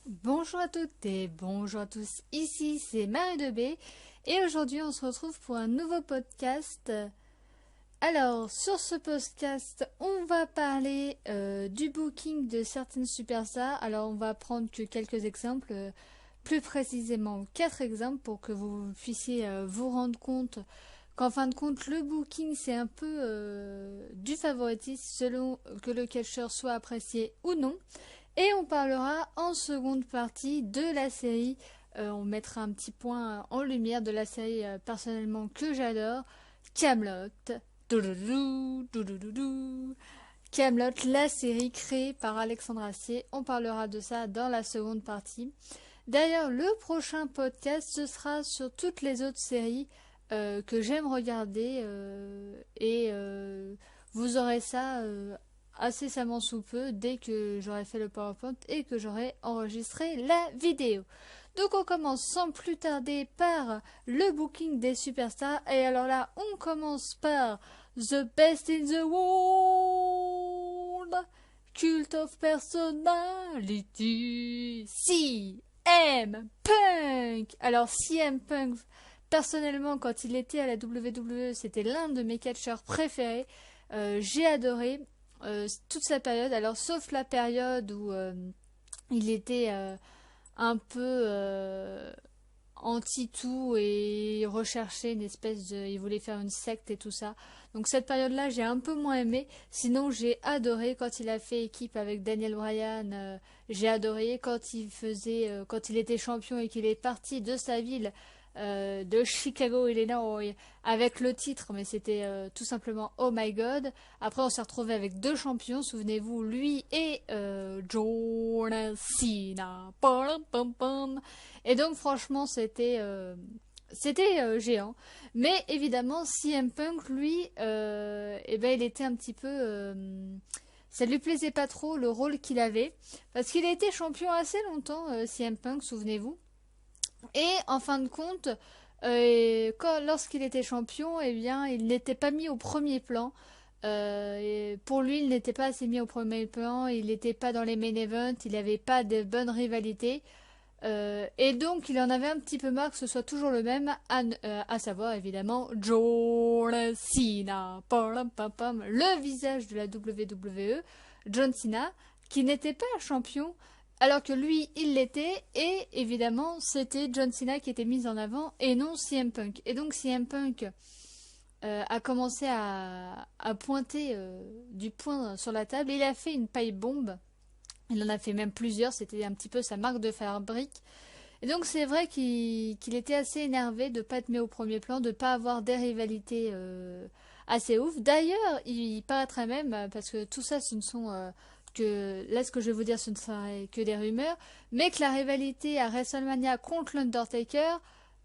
Bonjour à toutes et bonjour à tous, ici c'est Marie de B et aujourd'hui on se retrouve pour un nouveau podcast. Alors sur ce podcast on va parler du booking de certaines superstars. Alors on va prendre que quelques exemples, plus précisément 4 exemples pour que vous puissiez vous rendre compte qu'en fin de compte le booking c'est un peu du favoritisme selon que le catcheur soit apprécié ou non. Et on parlera en seconde partie de la série. On mettra un petit point en lumière de la série personnellement que j'adore, Camelot. Camelot, la série créée par Alexandre Astier. On parlera de ça dans la seconde partie. D'ailleurs, le prochain podcast, ce sera sur toutes les autres séries que j'aime regarder et vous aurez ça incessamment sous peu dès que j'aurai fait le PowerPoint et que j'aurai enregistré la vidéo. Donc on commence sans plus tarder par le booking des superstars. Et alors là, on commence par The Best in the World, Cult of Personality, CM Punk. Alors CM Punk, personnellement, quand il était à la WWE, c'était l'un de mes catcheurs préférés. J'ai adoré toute sa période, alors sauf la période où il était un peu anti-tout et recherchait une espèce de... Il voulait faire une secte et tout ça. Donc cette période-là, j'ai un peu moins aimé. Sinon, j'ai adoré quand il a fait équipe avec Daniel Bryan. J'ai adoré quand il faisait, quand il était champion et qu'il est parti de sa ville de Chicago, Illinois, avec le titre, mais c'était tout simplement Oh My God. Après, on s'est retrouvé avec deux champions, souvenez-vous, lui et John Cena. Pam, pam, pam. Et donc, franchement, c'était géant. Mais évidemment, CM Punk, lui, eh ben, il était un petit peu... ça lui plaisait pas trop le rôle qu'il avait. Parce qu'il a été champion assez longtemps, CM Punk, souvenez-vous. Et en fin de compte, lorsqu'il était champion, eh bien, il n'était pas mis au premier plan. Et pour lui, il n'était pas assez mis au premier plan, il n'était pas dans les main events, il n'avait pas de bonnes rivalités. Et donc, il en avait un petit peu marre que ce soit toujours le même, à savoir évidemment John Cena, pam, pam, pam, le visage de la WWE, John Cena, qui n'était pas champion, alors que lui, il l'était, et évidemment, c'était John Cena qui était mis en avant, et non CM Punk. Et donc, CM Punk a commencé à pointer du poing sur la table, et il a fait une paille bombe. Il en a fait même plusieurs, c'était un petit peu sa marque de fabrique. Et donc c'est vrai qu'il était assez énervé de ne pas être mis au premier plan, de ne pas avoir des rivalités assez ouf. D'ailleurs, il paraîtrait même, parce que tout ça ce ne sont que là ce que je vais vous dire ce ne serait que des rumeurs, mais que la rivalité à WrestleMania contre l'Undertaker,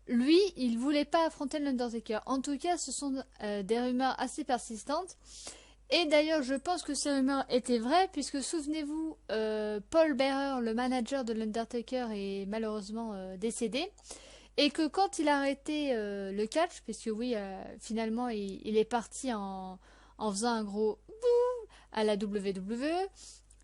lui, il voulait pas affronter l'Undertaker. En tout cas, ce sont des rumeurs assez persistantes. Et d'ailleurs, je pense que ces rumeurs étaient vraies, puisque souvenez-vous, Paul Bearer, le manager de l'Undertaker, est malheureusement décédé. Et que quand il a arrêté le catch, puisque oui, finalement, il est parti en faisant un gros bouh à la WWE.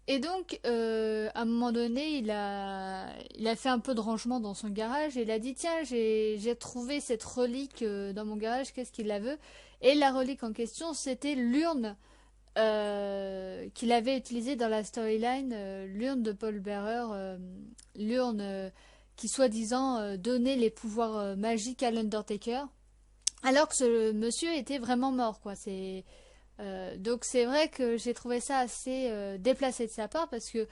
Et donc, à un moment donné, il a fait un peu de rangement dans son garage et il a dit, tiens, j'ai trouvé cette relique dans mon garage, qu'est-ce qu'il la veut? Et la relique en question, c'était l'urne qu'il avait utilisé dans la storyline, l'urne de Paul Bearer, l'urne qui soi-disant donnait les pouvoirs magiques à l'Undertaker, alors que ce monsieur était vraiment mort, quoi. Donc c'est vrai que j'ai trouvé ça assez déplacé de sa part parce que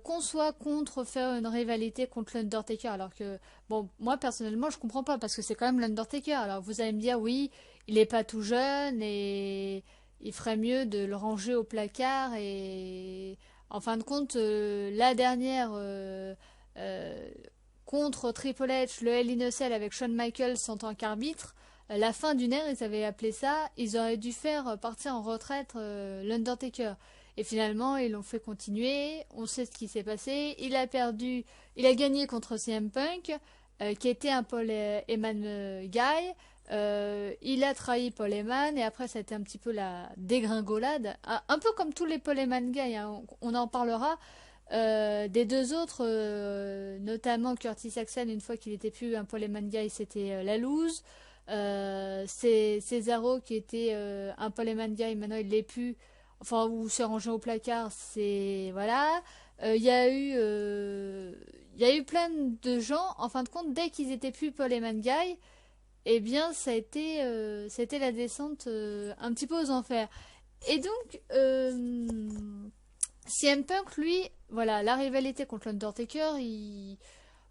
qu'on soit contre faire une rivalité contre l'Undertaker, alors que, bon, moi personnellement je comprends pas parce que c'est quand même l'Undertaker. Alors vous allez me dire, oui, il est pas tout jeune et il ferait mieux de le ranger au placard et en fin de compte, la dernière euh, contre Triple H, le Hell in a Cell avec Shawn Michaels en tant qu'arbitre, la fin d'une ère, ils avaient appelé ça, ils auraient dû faire partir en retraite l'Undertaker. Et finalement, ils l'ont fait continuer. On sait ce qui s'est passé. Il a perdu, il a gagné contre CM Punk, qui était un Paul Heyman guy. Il a trahi Paul Heyman et après ça a été un petit peu la dégringolade. Un peu comme tous les Paul Heyman guys, hein, on en parlera. Des deux autres, notamment Curtis Axel, une fois qu'il était plus un poleman guy, c'était la loose. C'est Cesaro qui était un poleman guy, maintenant il l'est plus. Enfin, ou s'est rangé au placard, c'est voilà. Il y a eu plein de gens, en fin de compte, dès qu'ils étaient plus poleman guy, eh bien, c'était la descente un petit peu aux enfers. Et donc, CM Punk, lui, voilà, la rivalité contre l'Undertaker,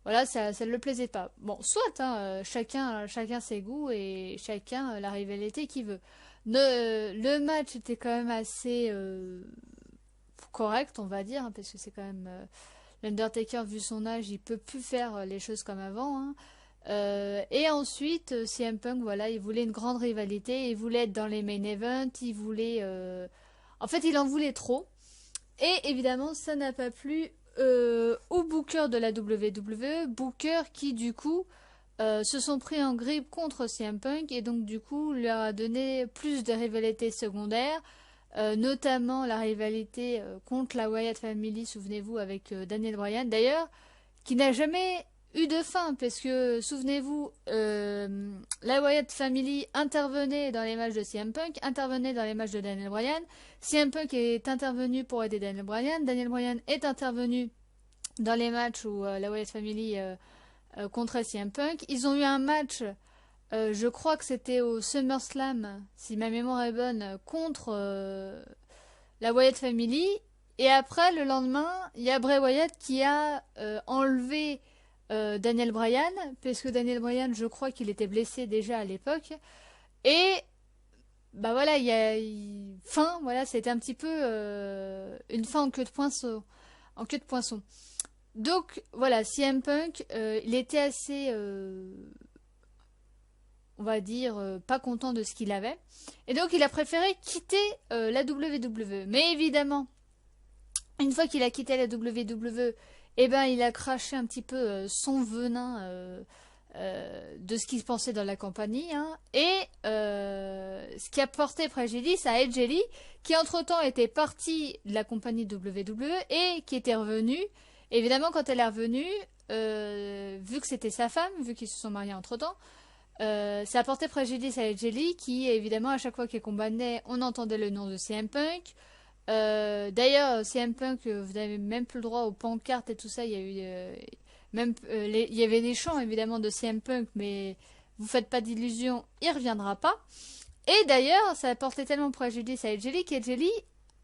voilà, ça ne le plaisait pas. Bon, soit, hein, chacun ses goûts et chacun la rivalité qu'il veut. Le match était quand même assez correct, on va dire, hein, parce que c'est quand même l'Undertaker, vu son âge, il peut plus faire les choses comme avant, hein. Et ensuite, CM Punk, voilà, il voulait une grande rivalité, il voulait être dans les main events, il voulait... En fait, il en voulait trop. Et évidemment, ça n'a pas plu au Booker de la WWE, Booker qui, du coup, se sont pris en grippe contre CM Punk et donc, du coup, leur a donné plus de rivalités secondaires, notamment la rivalité contre la Wyatt Family, souvenez-vous, avec Daniel Bryan. D'ailleurs, qui n'a jamais eu de fin, parce que, souvenez-vous, la Wyatt Family intervenait dans les matchs de CM Punk, intervenait dans les matchs de Daniel Bryan, CM Punk est intervenu pour aider Daniel Bryan, Daniel Bryan est intervenu dans les matchs où la Wyatt Family contre CM Punk. Ils ont eu un match, je crois que c'était au SummerSlam, si ma mémoire est bonne, contre la Wyatt Family, et après, le lendemain, il y a Bray Wyatt qui a enlevé Daniel Bryan, parce que Daniel Bryan, je crois qu'il était blessé déjà à l'époque. Et bah voilà, fin, voilà, c'était un petit peu une fin en queue de poisson, en queue de poisson. Donc voilà, CM Punk, il était assez, on va dire, pas content de ce qu'il avait, et donc il a préféré quitter la WWE. Mais évidemment, une fois qu'il a quitté la WWE, eh ben, il a craché un petit peu son venin de ce qu'il pensait dans la compagnie, hein, et ce qui a porté préjudice à Edge Lee, qui entre-temps était partie de la compagnie WWE et qui était revenue. Évidemment, quand elle est revenue, vu que c'était sa femme, vu qu'ils se sont mariés entre-temps, ça a porté préjudice à Edge Lee, qui évidemment à chaque fois qu'il combattait, on entendait le nom de CM Punk. D'ailleurs, CM Punk, vous n'avez même plus le droit aux pancartes et tout ça. Il y a eu il y avait des chants évidemment de CM Punk, mais vous faites pas d'illusions, il reviendra pas. Et d'ailleurs, ça a porté tellement préjudice à Edge Lee qu'Edge Lee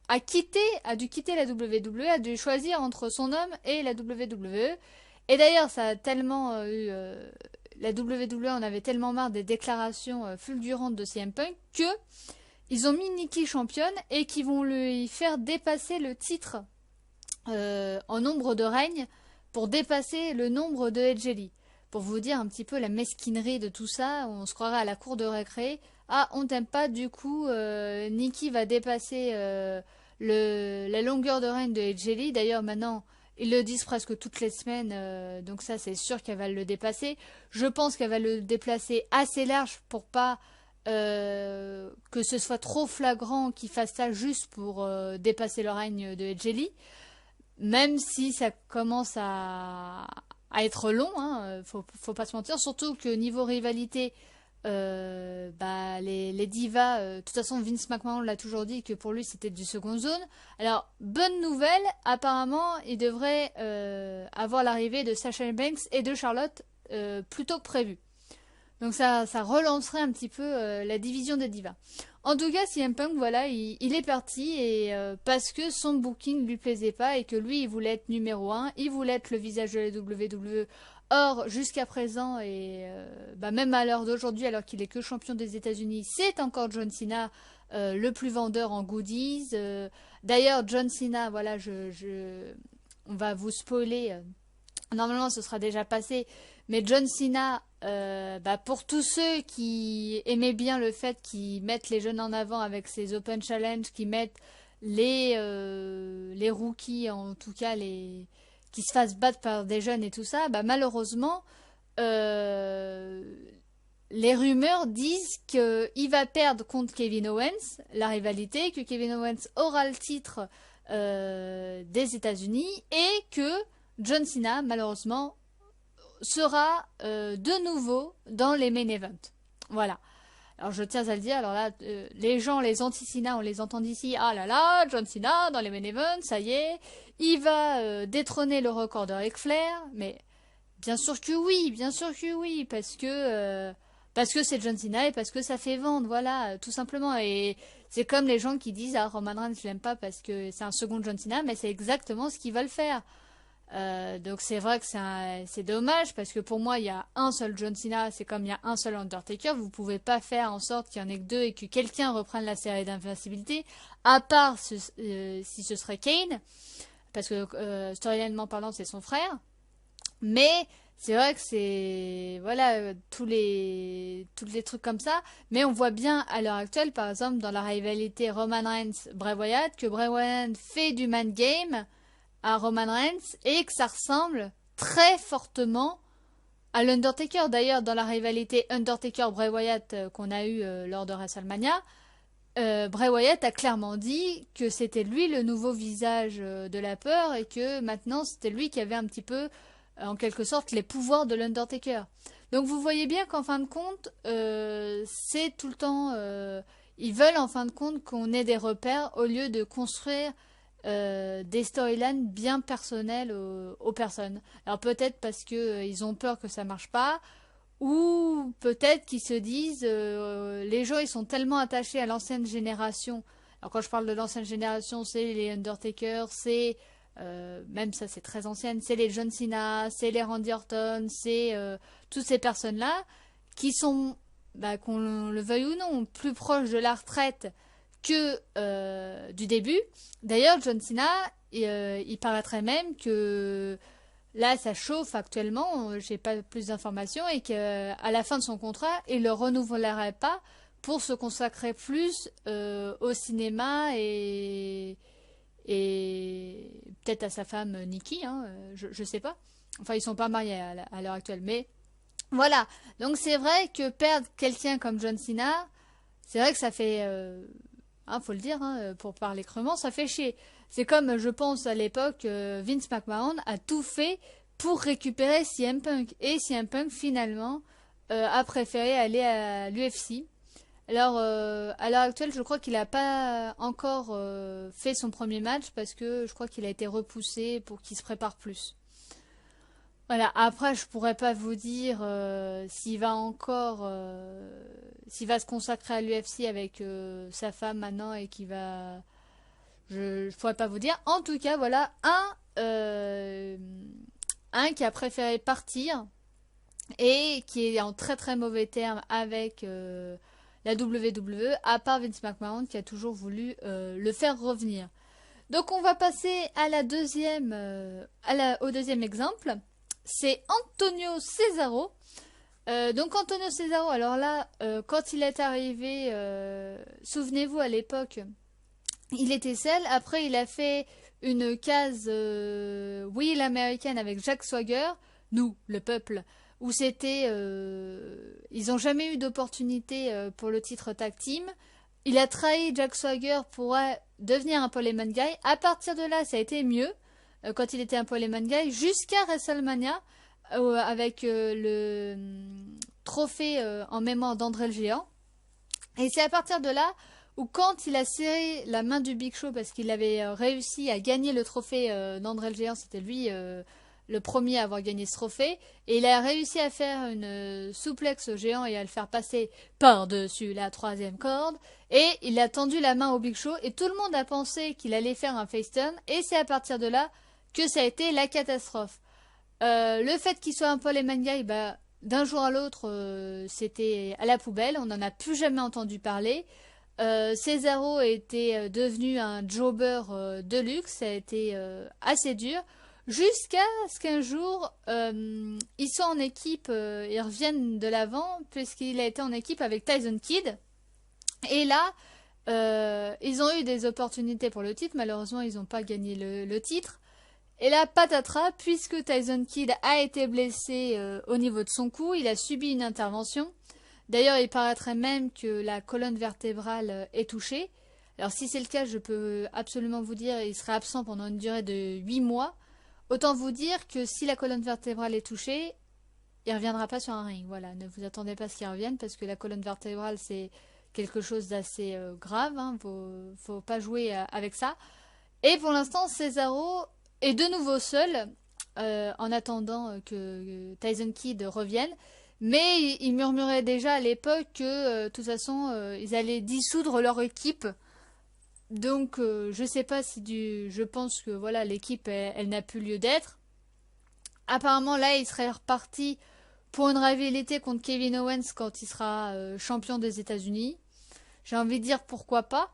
a dû quitter la WWE, a dû choisir entre son homme et la WWE. Et d'ailleurs, ça a tellement eu la WWE en avait tellement marre des déclarations fulgurantes de CM Punk que ils ont mis Nikki championne et qui vont lui faire dépasser le titre en nombre de règnes pour dépasser le nombre de Edge Lee. Pour vous dire un petit peu la mesquinerie de tout ça, on se croirait à la cour de récré. Ah, on t'aime pas, du coup, Nikki va dépasser la longueur de règne de Edge Lee. D'ailleurs, maintenant, ils le disent presque toutes les semaines, donc ça, c'est sûr qu'elle va le dépasser. Je pense qu'elle va le déplacer assez large pour pas que ce soit trop flagrant qu'il fasse ça juste pour dépasser le règne de Edge Lee. Même si ça commence à être long, hein, faut pas se mentir, surtout que niveau rivalité, bah, les divas, de toute façon Vince McMahon l'a toujours dit que pour lui c'était du second zone. Alors, bonne nouvelle, apparemment il devrait avoir l'arrivée de Sasha Banks et de Charlotte plus tôt que prévu. Donc ça relancerait un petit peu la division des divas. En tout cas, CM Punk, voilà, il est parti et parce que son booking lui plaisait pas et que lui, il voulait être numéro 1, il voulait être le visage de la WWE. Or, jusqu'à présent, et bah, même à l'heure d'aujourd'hui, alors qu'il est que champion des États-Unis, c'est encore John Cena le plus vendeur en goodies. D'ailleurs, John Cena, voilà, on va vous spoiler. Normalement, ce sera déjà passé, mais John Cena, bah, pour tous ceux qui aimaient bien le fait qu'ils mettent les jeunes en avant avec ses Open Challenge, qui mettent les rookies, en tout cas qui se fassent battre par des jeunes et tout ça, bah, malheureusement, les rumeurs disent qu'il va perdre contre Kevin Owens, la rivalité, que Kevin Owens aura le titre des États-Unis et que John Cena, malheureusement, sera de nouveau dans les main events. Voilà. Alors je tiens à le dire, alors là, les gens, les anti-Cena, on les entend d'ici, ah là là, John Cena dans les main events, ça y est, il va détrôner le record de Ric Flair, mais bien sûr que oui, parce que c'est John Cena et parce que ça fait vendre, voilà, tout simplement. Et c'est comme les gens qui disent, ah Roman Reigns, je l'aime pas parce que c'est un second John Cena, mais c'est exactement ce qu'ils veulent faire. Donc c'est vrai que c'est dommage parce que pour moi il y a un seul John Cena, c'est comme il y a un seul Undertaker, vous pouvez pas faire en sorte qu'il y en ait que deux et que quelqu'un reprenne la série d'invincibilité, à part si ce serait Kane, parce que storylinement parlant c'est son frère, mais c'est vrai que c'est voilà tous les trucs comme ça, mais on voit bien à l'heure actuelle par exemple dans la rivalité Roman Reigns Bray Wyatt que Bray Wyatt fait du man game à Roman Reigns et que ça ressemble très fortement à l'Undertaker. D'ailleurs, dans la rivalité Undertaker-Bray Wyatt qu'on a eue lors de WrestleMania, Bray Wyatt a clairement dit que c'était lui le nouveau visage de la peur et que maintenant c'était lui qui avait un petit peu, en quelque sorte, les pouvoirs de l'Undertaker. Donc vous voyez bien qu'en fin de compte, c'est tout le temps... ils veulent en fin de compte qu'on ait des repères au lieu de construire des storylines bien personnelles aux personnes. Alors peut-être parce que ils ont peur que ça marche pas, ou peut-être qu'ils se disent les gens ils sont tellement attachés à l'ancienne génération. Alors quand je parle de l'ancienne génération, c'est les Undertaker, c'est même ça c'est très ancienne, c'est les John Cena, c'est les Randy Orton, c'est toutes ces personnes-là qui sont, bah, qu'on le veuille ou non, plus proches de la retraite que du début. D'ailleurs, John Cena, il paraîtrait même que là, ça chauffe actuellement, j'ai pas plus d'informations, et qu'à la fin de son contrat, il le renouvellerait pas pour se consacrer plus au cinéma et peut-être à sa femme Nikki, hein, je sais pas. Enfin, ils sont pas mariés à l'heure actuelle, mais voilà. Donc c'est vrai que perdre quelqu'un comme John Cena, c'est vrai que ça fait faut le dire, hein, pour parler crûment, ça fait chier. C'est comme, je pense, à l'époque, Vince McMahon a tout fait pour récupérer CM Punk. Et CM Punk, finalement, a préféré aller à l'UFC. Alors, à l'heure actuelle, je crois qu'il n'a pas encore fait son premier match parce que je crois qu'il a été repoussé pour qu'il se prépare plus. Voilà, après je pourrais pas vous dire s'il va se consacrer à l'UFC avec sa femme maintenant et qu'il va je pourrais pas vous dire. En tout cas, voilà un qui a préféré partir et qui est en très très mauvais termes avec la WWE, à part Vince McMahon qui a toujours voulu le faire revenir. Donc on va passer à la deuxième au deuxième exemple. C'est Antonio Cesaro. Donc Antonio Cesaro, alors là, quand il est arrivé, souvenez-vous à l'époque, il était seul. Après, il a fait une case Will américaine avec Jack Swagger, nous, le peuple, où c'était, ils n'ont jamais eu d'opportunité pour le titre tag team. Il a trahi Jack Swagger pour devenir un Poleman Guy. À partir de là, ça a été mieux. Quand il était un Poleman Guy, jusqu'à WrestleMania, avec le trophée en mémoire d'André le Géant. Et c'est à partir de là où quand il a serré la main du Big Show, parce qu'il avait réussi à gagner le trophée d'André le Géant, c'était lui le premier à avoir gagné ce trophée, et il a réussi à faire une souplex au géant et à le faire passer par-dessus la troisième corde, et il a tendu la main au Big Show, et tout le monde a pensé qu'il allait faire un face turn, et c'est à partir de là que ça a été la catastrophe. Le fait qu'il soit un Paul Guy, bah, d'un jour à l'autre, c'était à la poubelle, on n'en a plus jamais entendu parler. Cesaro était devenu un jobber de luxe, ça a été assez dur, jusqu'à ce qu'un jour, ils soient en équipe, ils reviennent de l'avant, puisqu'il a été en équipe avec Tyson Kidd, et là, ils ont eu des opportunités pour le titre, malheureusement ils n'ont pas gagné le titre. Et là, patatras, puisque Tyson Kidd a été blessé au niveau de son cou, il a subi une intervention. D'ailleurs, il paraîtrait même que la colonne vertébrale est touchée. Alors si c'est le cas, je peux absolument vous dire, il serait absent pendant une durée de 8 mois. Autant vous dire que si la colonne vertébrale est touchée, il reviendra pas sur un ring. Voilà, ne vous attendez pas à ce qu'il revienne parce que la colonne vertébrale c'est quelque chose d'assez grave. Hein, faut pas jouer avec ça. Et pour l'instant, Cesaro est de nouveau seul en attendant que Tyson Kidd revienne. Mais il murmurait déjà à l'époque que de toute façon ils allaient dissoudre leur équipe. Donc je sais pas si je pense que voilà l'équipe elle n'a plus lieu d'être. Apparemment là il serait reparti pour une rivalité contre Kevin Owens quand il sera champion des États-Unis. J'ai envie de dire pourquoi pas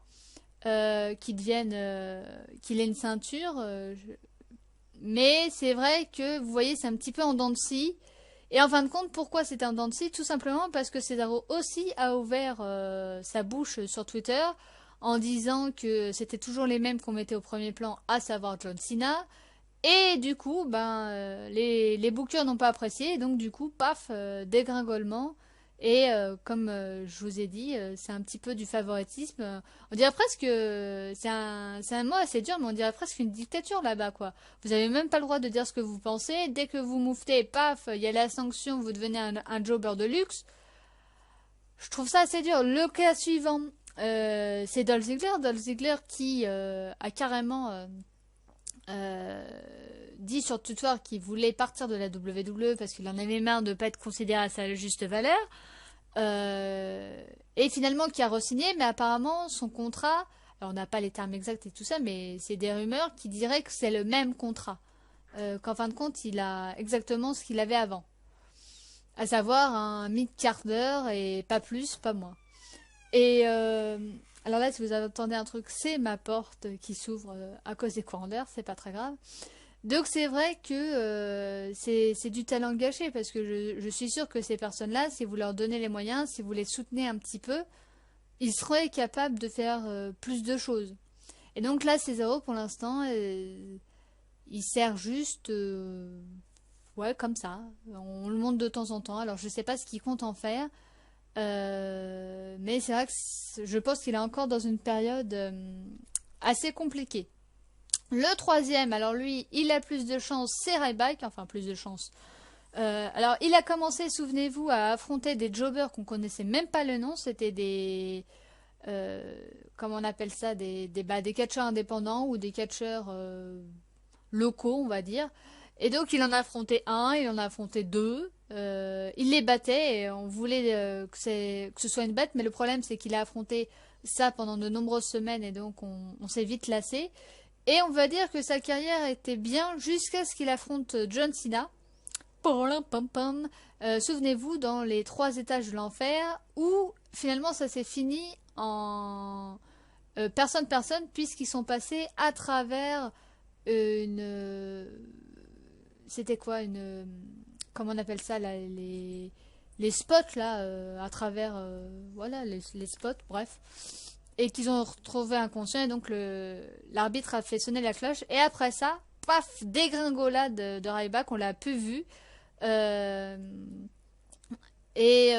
qu'il ait une ceinture. Mais c'est vrai que vous voyez c'est un petit peu en dents de scie. Et en fin de compte, pourquoi c'était en dents de scie? Tout simplement parce que Cesaro aussi a ouvert sa bouche sur Twitter en disant que c'était toujours les mêmes qu'on mettait au premier plan, à savoir John Cena. Et du coup, les bookers n'ont pas apprécié, et donc du coup, paf, dégringolement. Et comme je vous ai dit, c'est un petit peu du favoritisme. On dirait presque, c'est un mot assez dur, mais on dirait presque une dictature là-bas, quoi. Vous avez même pas le droit de dire ce que vous pensez. Dès que vous mouffetez, paf, il y a la sanction, vous devenez un jobber de luxe. Je trouve ça assez dur. Le cas suivant, c'est Dolph Ziggler. Dolph Ziggler qui a carrément dit sur Twitter qu'il voulait partir de la WWE parce qu'il en avait marre de ne pas être considéré à sa juste valeur. Et finalement qui a re-signé, mais apparemment son contrat, alors on n'a pas les termes exacts et tout ça, mais c'est des rumeurs qui diraient que c'est le même contrat. Qu'en fin de compte, il a exactement ce qu'il avait avant. À savoir un mid-carder et pas plus, pas moins. Et alors là, si vous attendez un truc, c'est ma porte qui s'ouvre à cause des courants d'air, c'est pas très grave. Donc c'est vrai que c'est du talent gâché parce que je suis sûre que ces personnes-là, si vous leur donnez les moyens, si vous les soutenez un petit peu, ils seraient capables de faire plus de choses. Et donc là, Cesaro, pour l'instant, il sert juste, ouais, comme ça. On le montre de temps en temps. Alors je sais pas ce qu'il compte en faire. Mais c'est vrai que je pense qu'il est encore dans une période assez compliquée. Le troisième, alors lui, il a plus de chance, c'est Ryback, enfin plus de chance. Alors il a commencé, souvenez-vous, à affronter des jobbers qu'on connaissait même pas le nom, c'était des... comment on appelle ça, des catcheurs indépendants ou des catcheurs locaux, on va dire. Et donc il en a affronté un, il en a affronté deux. Il les battait et on voulait que ce soit une bête, mais le problème c'est qu'il a affronté ça pendant de nombreuses semaines et donc on s'est vite lassé. Et on va dire que sa carrière était bien jusqu'à ce qu'il affronte John Cena. Souvenez-vous dans les 3 étages de l'enfer où finalement ça s'est fini en personne puisqu'ils sont passés à travers une c'était quoi une comment on appelle ça là, les spots là à travers voilà les spots bref et qu'ils ont retrouvé inconscient et donc l'arbitre a fait sonner la cloche et après ça paf dégringolade de Ryback on l'a plus vu euh, et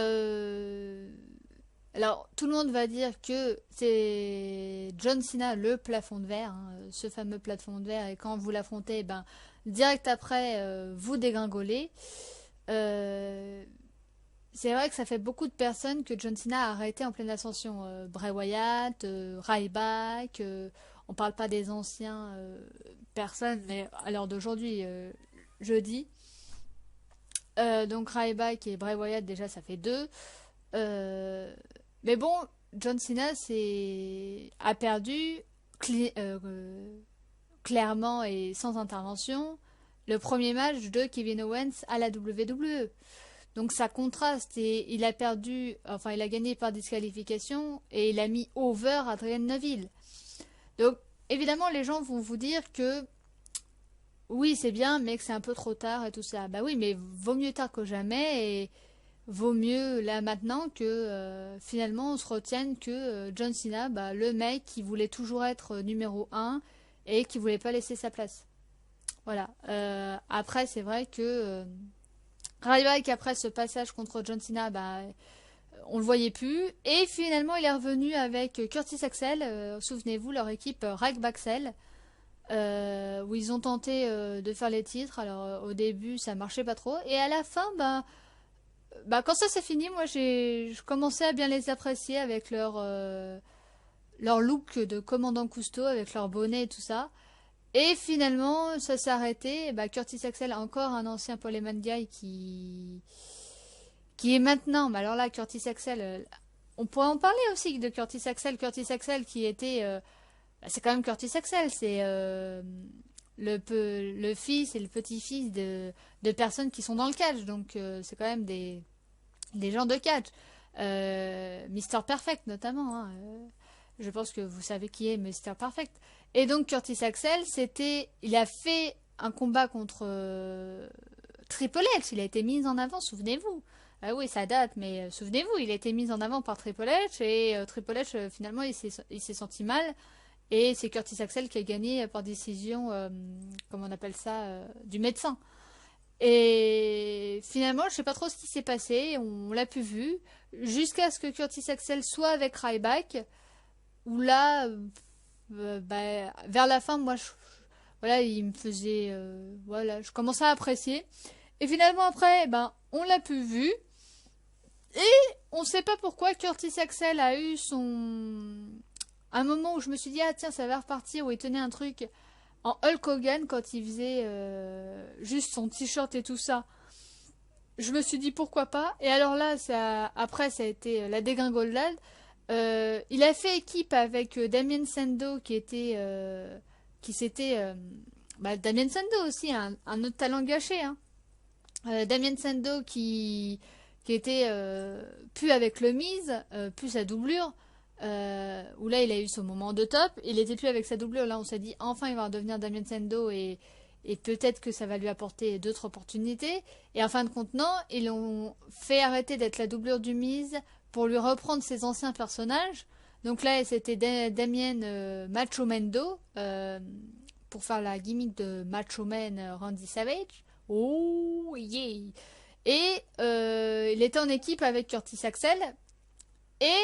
alors tout le monde va dire que c'est John Cena le plafond de verre hein, ce fameux plafond de verre et quand vous l'affrontez ben direct après vous dégringolez c'est vrai que ça fait beaucoup de personnes que John Cena a arrêté en pleine ascension. Bray Wyatt, Ryback, on parle pas des anciens personnes, mais à l'heure d'aujourd'hui, jeudi. Donc Ryback et Bray Wyatt, déjà, ça fait 2. Mais bon, John Cena a perdu clairement et sans intervention le premier match de Kevin Owens à la WWE. Donc ça contraste et il a perdu, enfin il a gagné par disqualification et il a mis over Adrian Neville. Donc évidemment les gens vont vous dire que oui c'est bien mais que c'est un peu trop tard et tout ça. Bah oui mais vaut mieux tard que jamais et vaut mieux là maintenant que finalement on se retienne que John Cena, bah, le mec qui voulait toujours être numéro 1 et qui voulait pas laisser sa place. Voilà. Après c'est vrai que Ryback après ce passage contre John Cena, bah, on le voyait plus. Et finalement, il est revenu avec Curtis Axel, souvenez-vous, leur équipe Ryback, où ils ont tenté de faire les titres. Alors au début, ça marchait pas trop. Et à la fin, quand ça s'est fini, moi je commençais à bien les apprécier avec leur look de commandant Cousteau, avec leur bonnet et tout ça. Et finalement, ça s'est arrêté. Et Curtis Axel, encore un ancien Paul Heyman guy qui est maintenant. Mais alors là, Curtis Axel, on pourrait en parler aussi de Curtis Axel. Curtis Axel qui était, c'est quand même Curtis Axel, c'est le fils et le petit-fils de personnes qui sont dans le catch. Donc c'est quand même des gens de catch. Mister Perfect notamment. Hein. Je pense que vous savez qui est Mister Perfect. Et donc Curtis Axel, il a fait un combat contre Triple H. Il a été mis en avant, souvenez-vous. Ah oui, ça date, mais souvenez-vous, il a été mis en avant par Triple H et Triple H finalement il s'est senti mal et c'est Curtis Axel qui a gagné par décision, comment on appelle ça, du médecin. Et finalement, je sais pas trop ce qui s'est passé, on l'a plus vu jusqu'à ce que Curtis Axel soit avec Ryback. Où là, vers la fin, moi, voilà, il me faisait, voilà, je commençais à apprécier. Et finalement après, on l'a plus vu. Et on sait pas pourquoi Curtis Axel a eu un moment où je me suis dit ah tiens ça va repartir où il tenait un truc en Hulk Hogan quand il faisait juste son t-shirt et tout ça. Je me suis dit pourquoi pas. Et alors là, après ça a été la dégringolade. Il a fait équipe avec Damien Sandow qui s'était Damien Sandow aussi un autre talent gâché hein. Damien Sandow qui était plus avec le Miz, plus sa doublure où là il a eu son moment de top, il était plus avec sa doublure, là on s'est dit enfin il va devenir Damien Sandow et peut-être que ça va lui apporter d'autres opportunités. Et en fin de compte, non, ils l'ont fait arrêter d'être la doublure du Miz pour lui reprendre ses anciens personnages. Donc là, c'était Damien Macho Mendo pour faire la gimmick de Macho Man Randy Savage. Oh yeah! Et il était en équipe avec Curtis Axel. Et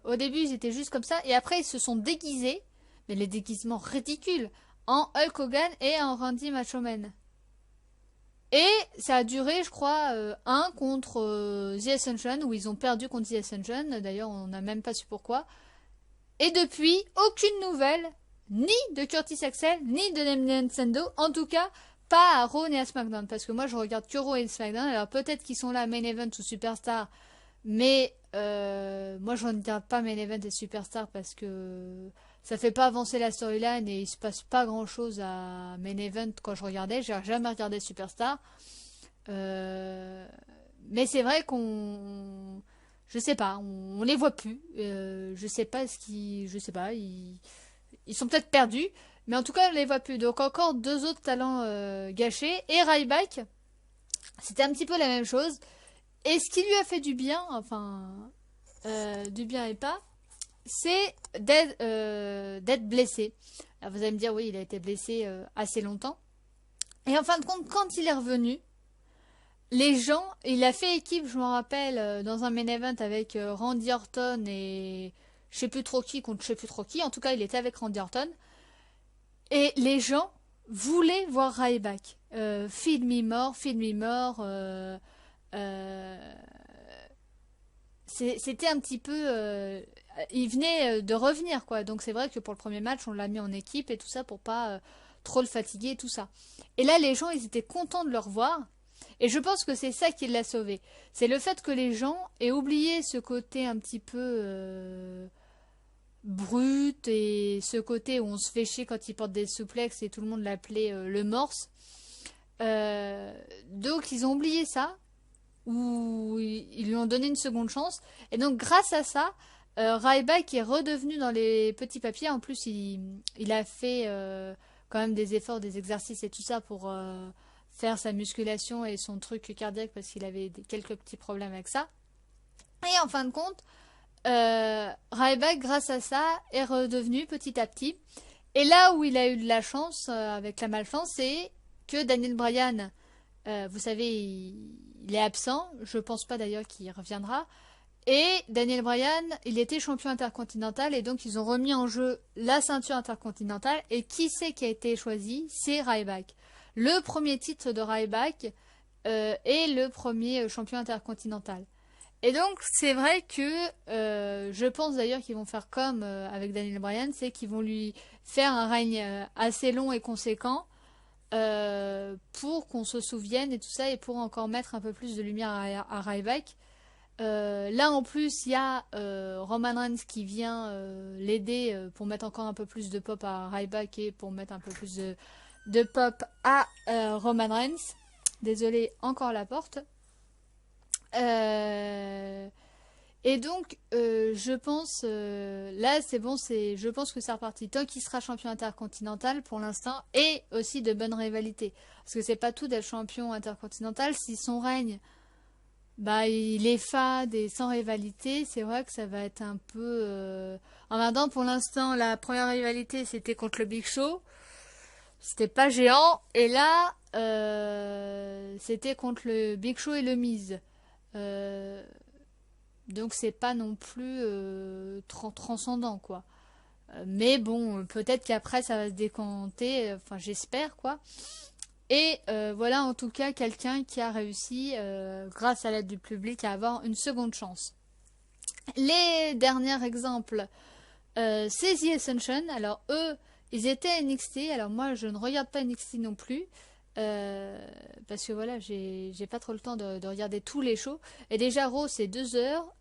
au début, ils étaient juste comme ça. Et après, ils se sont déguisés. Mais les déguisements ridicules en Hulk Hogan et en Randy Macho Man. Et ça a duré, je crois, un contre The Ascension, où ils ont perdu contre The Ascension. D'ailleurs, on n'a même pas su pourquoi. Et depuis, aucune nouvelle, ni de Curtis Axel, ni de Damien Sandow. En tout cas, pas à Raw ni à SmackDown. Parce que moi, je regarde que Raw et SmackDown. Alors peut-être qu'ils sont là à Main Event ou Superstar. Mais moi, je ne regarde pas Main Event et Superstar parce que ça fait pas avancer la storyline et il se passe pas grand chose à Main Event quand je regardais. J'ai jamais regardé Superstar. Mais c'est vrai je sais pas, on les voit plus. Je sais pas je sais pas, ils sont peut-être perdus. Mais en tout cas, on les voit plus. Donc encore deux autres talents gâchés. Et Ryback, c'était un petit peu la même chose. Et ce qui lui a fait du bien, enfin, du bien et pas, c'est d'être blessé. Alors vous allez me dire, oui, il a été blessé assez longtemps. Et en fin de compte, quand il est revenu, les gens, il a fait équipe, je me rappelle, dans un main event avec Randy Orton et je sais plus trop qui contre je sais plus trop qui. En tout cas, il était avec Randy Orton. Et les gens voulaient voir Ryback. Feed me more, feed me more. C'était un petit peu il venait de revenir quoi, donc c'est vrai que pour le premier match on l'a mis en équipe et tout ça pour pas trop le fatiguer et tout ça. Et là les gens ils étaient contents de le revoir et je pense que c'est ça qui l'a sauvé, c'est le fait que les gens aient oublié ce côté un petit peu brut et ce côté où on se fait chier quand il porte des souplexes et tout le monde l'appelait le morse. Donc ils ont oublié ça, où ils lui ont donné une seconde chance. Et donc grâce à ça, Ryback est redevenu dans les petits papiers. En plus, il a fait quand même des efforts, des exercices et tout ça pour faire sa musculation et son truc cardiaque parce qu'il avait quelques petits problèmes avec ça. Et en fin de compte, Ryback, grâce à ça, est redevenu petit à petit. Et là où il a eu de la chance, avec la malchance, c'est que Daniel Bryan, vous savez, il est absent. Je pense pas d'ailleurs qu'il reviendra. Et Daniel Bryan, il était champion intercontinental et donc ils ont remis en jeu la ceinture intercontinentale. Et qui c'est qui a été choisi? C'est Ryback. Le premier titre de Ryback est le premier champion intercontinental. Et donc c'est vrai que je pense d'ailleurs qu'ils vont faire comme avec Daniel Bryan, c'est qu'ils vont lui faire un règne assez long et conséquent pour qu'on se souvienne et tout ça et pour encore mettre un peu plus de lumière à Ryback. Là en plus il y a Roman Reigns qui vient l'aider pour mettre encore un peu plus de pop à Ryback et pour mettre un peu plus de pop à Roman Reigns. Désolé, encore la porte. Et donc je pense là c'est bon, je pense que c'est reparti. Tant qu'il sera champion intercontinental pour l'instant et aussi de bonnes rivalités. Parce que c'est pas tout d'être champion intercontinental si son règne bah, il est fade et sans rivalité, c'est vrai que ça va être un peu... En même temps, pour l'instant, la première rivalité, c'était contre le Big Show. C'était pas géant. Et là, c'était contre le Big Show et le Miz. Euh, donc, c'est pas non plus transcendant, quoi. Mais bon, peut-être qu'après, ça va se décanter. Enfin, j'espère, quoi. Et voilà en tout cas quelqu'un qui a réussi, grâce à l'aide du public, à avoir une seconde chance. Les derniers exemples, c'est The Ascension. Alors eux, ils étaient à NXT. Alors moi, je ne regarde pas NXT non plus. Parce que voilà, j'ai pas trop le temps de regarder tous les shows. Et déjà, Raw, c'est 2 heures.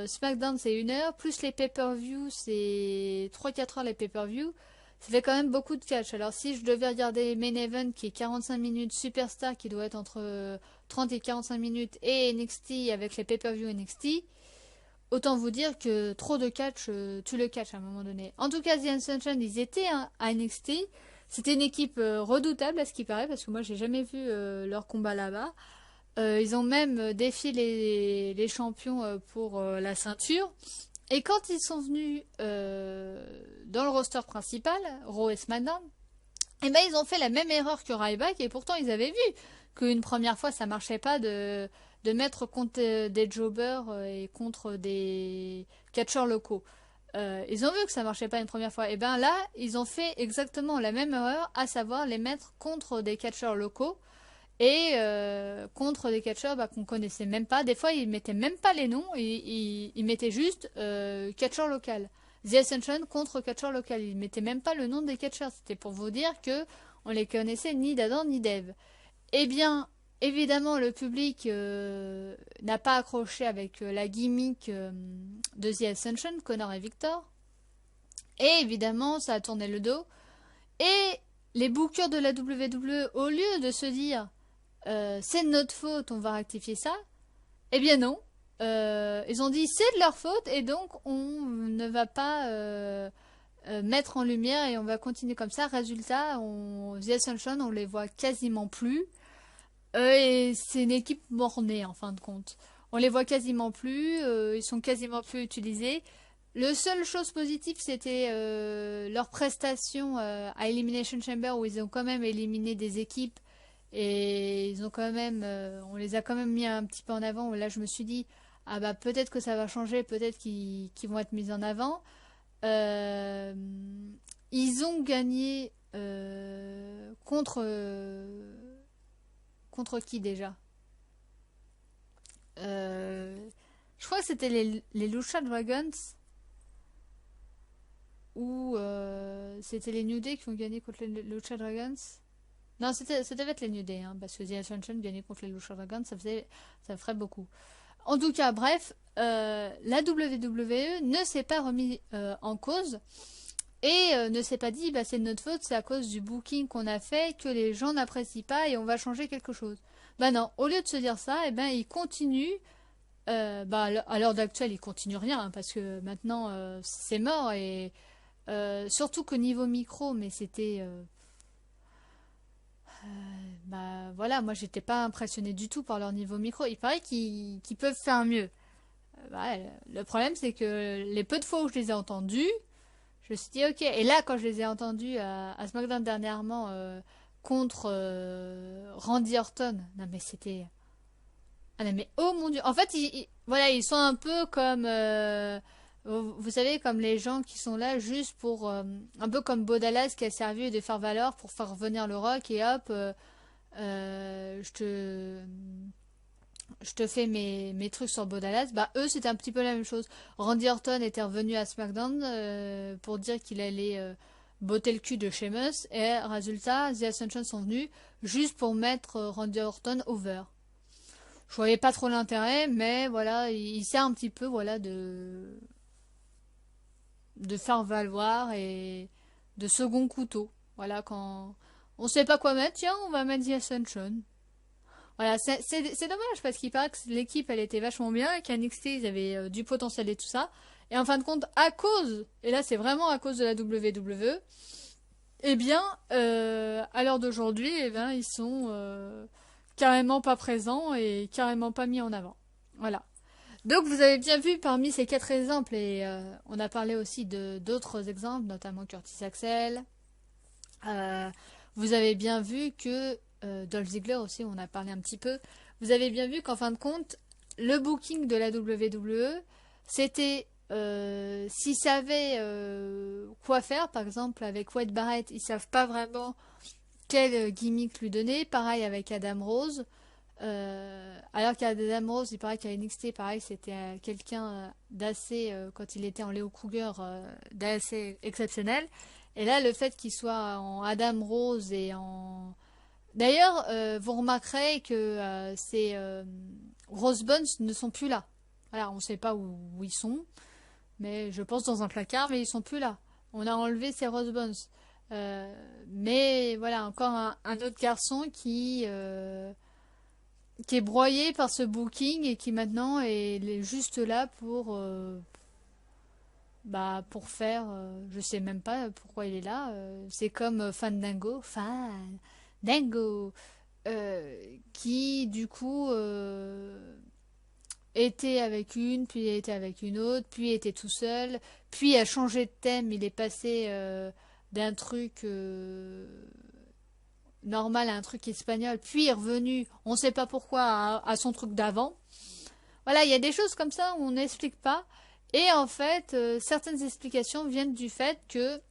SmackDown, c'est 1 heure. Plus les pay-per-view, c'est 3-4 heures les pay-per-view. Ça fait quand même beaucoup de catch. Alors si je devais regarder Main Event qui est 45 minutes, Superstar qui doit être entre 30 et 45 minutes et NXT avec les pay-per-view NXT, autant vous dire que trop de catch, tu le catch à un moment donné. En tout cas, The Ascension, ils étaient à NXT. C'était une équipe redoutable à ce qui paraît parce que moi j'ai jamais vu leur combat là-bas. Ils ont même défié les champions pour la ceinture. Et quand ils sont venus dans le roster principal, Raw et SmackDown, eh ben ils ont fait la même erreur que Ryback et pourtant ils avaient vu qu'une première fois ça marchait pas de mettre contre des jobbers et contre des catcheurs locaux. Ils ont vu que ça marchait pas une première fois. Et ben là, ils ont fait exactement la même erreur, à savoir les mettre contre des catcheurs locaux et contre des catcheurs qu'on connaissait même pas. Des fois, ils mettaient même pas les noms, ils mettaient juste catcheur local. The Ascension contre catcheur local. Ils mettaient même pas le nom des catcheurs. C'était pour vous dire que on les connaissait ni d'Adam ni d'Eve. Eh bien, évidemment, le public n'a pas accroché avec la gimmick de The Ascension, Connor et Victor. Et évidemment, ça a tourné le dos. Et les bookers de la WWE, au lieu de se dire c'est de notre faute, on va rectifier ça, eh bien non. Ils ont dit c'est de leur faute et donc on ne va pas mettre en lumière et on va continuer comme ça. Résultat, The Ascension, on les voit quasiment plus. Et c'est une équipe mort-née en fin de compte. On les voit quasiment plus, ils sont quasiment plus utilisés. Le seule chose positive, c'était leur prestation à Elimination Chamber où ils ont quand même éliminé des équipes et ils ont quand même, on les a quand même mis un petit peu en avant. Là, je me suis dit, ah bah peut-être que ça va changer, peut-être qu'ils vont être mis en avant. Euh, Ils ont gagné contre qui déjà? Je crois que c'était les Lucha Dragons ou c'était les New Day qui ont gagné contre les Lucha Dragons. Non, ça devait être les New Day, hein, parce que The Ascension gagner contre les Lucha Dragons, ça ferait beaucoup. En tout cas, bref, la WWE ne s'est pas remis en cause et ne s'est pas dit bah, c'est de notre faute, c'est à cause du booking qu'on a fait que les gens n'apprécient pas et on va changer quelque chose. Bah non, au lieu de se dire ça, eh ben, ils continuent. Bah, à l'heure d'actuelle, ils continuent rien hein, parce que maintenant c'est mort et surtout qu'au niveau micro, mais c'était bah voilà, moi j'étais pas impressionnée du tout par leur niveau micro. Il paraît qu'ils peuvent faire mieux. Bah, le problème c'est que les peu de fois où je les ai entendus, je me suis dit ok. Et là quand je les ai entendus à SmackDown dernièrement contre Randy Orton, non mais c'était Ah non, mais oh mon Dieu. En fait, voilà, ils sont un peu comme, vous savez, comme les gens qui sont là juste pour, un peu comme Bodalas qui a servi de faire valoir pour faire revenir le rock et hop, je te fais mes trucs sur Bodalas. Bah eux, c'était un petit peu la même chose. Randy Orton était revenu à SmackDown pour dire qu'il allait botter le cul de Sheamus et résultat, The Ascension sont venus juste pour mettre Randy Orton over. Je voyais pas trop l'intérêt, mais voilà, il sert un petit peu, voilà, de faire valoir et de second couteau. Voilà, quand on sait pas quoi mettre, tiens, on va mettre The Ascension. Voilà, c'est dommage parce qu'il paraît que l'équipe elle était vachement bien et qu'à NXT ils avaient du potentiel et tout ça. Et en fin de compte, à cause, et là c'est vraiment à cause de la WWE, eh bien, à l'heure d'aujourd'hui, eh bien, ils sont carrément pas présents et carrément pas mis en avant. Voilà. Donc vous avez bien vu parmi ces 4 exemples, et on a parlé aussi de d'autres exemples, notamment Curtis Axel. euh, vous avez bien vu que Dolph Ziggler aussi, on a parlé un petit peu. Vous avez bien vu qu'en fin de compte, le booking de la WWE, c'était s'ils savaient quoi faire, par exemple avec Wade Barrett, ils savent pas vraiment quel gimmick lui donner. Pareil avec Adam Rose. Alors qu'Adam Rose, il paraît qu'à NXT, pareil, c'était quelqu'un d'assez, quand il était en Leo Kruger, d'assez exceptionnel. Et là, le fait qu'il soit en Adam Rose et en... D'ailleurs, vous remarquerez que ces Rose Bones ne sont plus là. Voilà, on ne sait pas où ils sont, mais je pense dans un placard, mais ils sont plus là. On a enlevé ces Rose Bones. Mais voilà, encore un autre garçon qui est broyé par ce booking et qui maintenant est juste là pour faire je sais même pas pourquoi il est là, c'est comme Fandango qui du coup était avec une puis était avec une autre puis était tout seul puis a changé de thème, il est passé d'un truc normal à un truc espagnol, puis est revenu, on sait pas pourquoi, à son truc d'avant. Voilà, il y a des choses comme ça où on n'explique pas. Et en fait, certaines explications viennent du fait que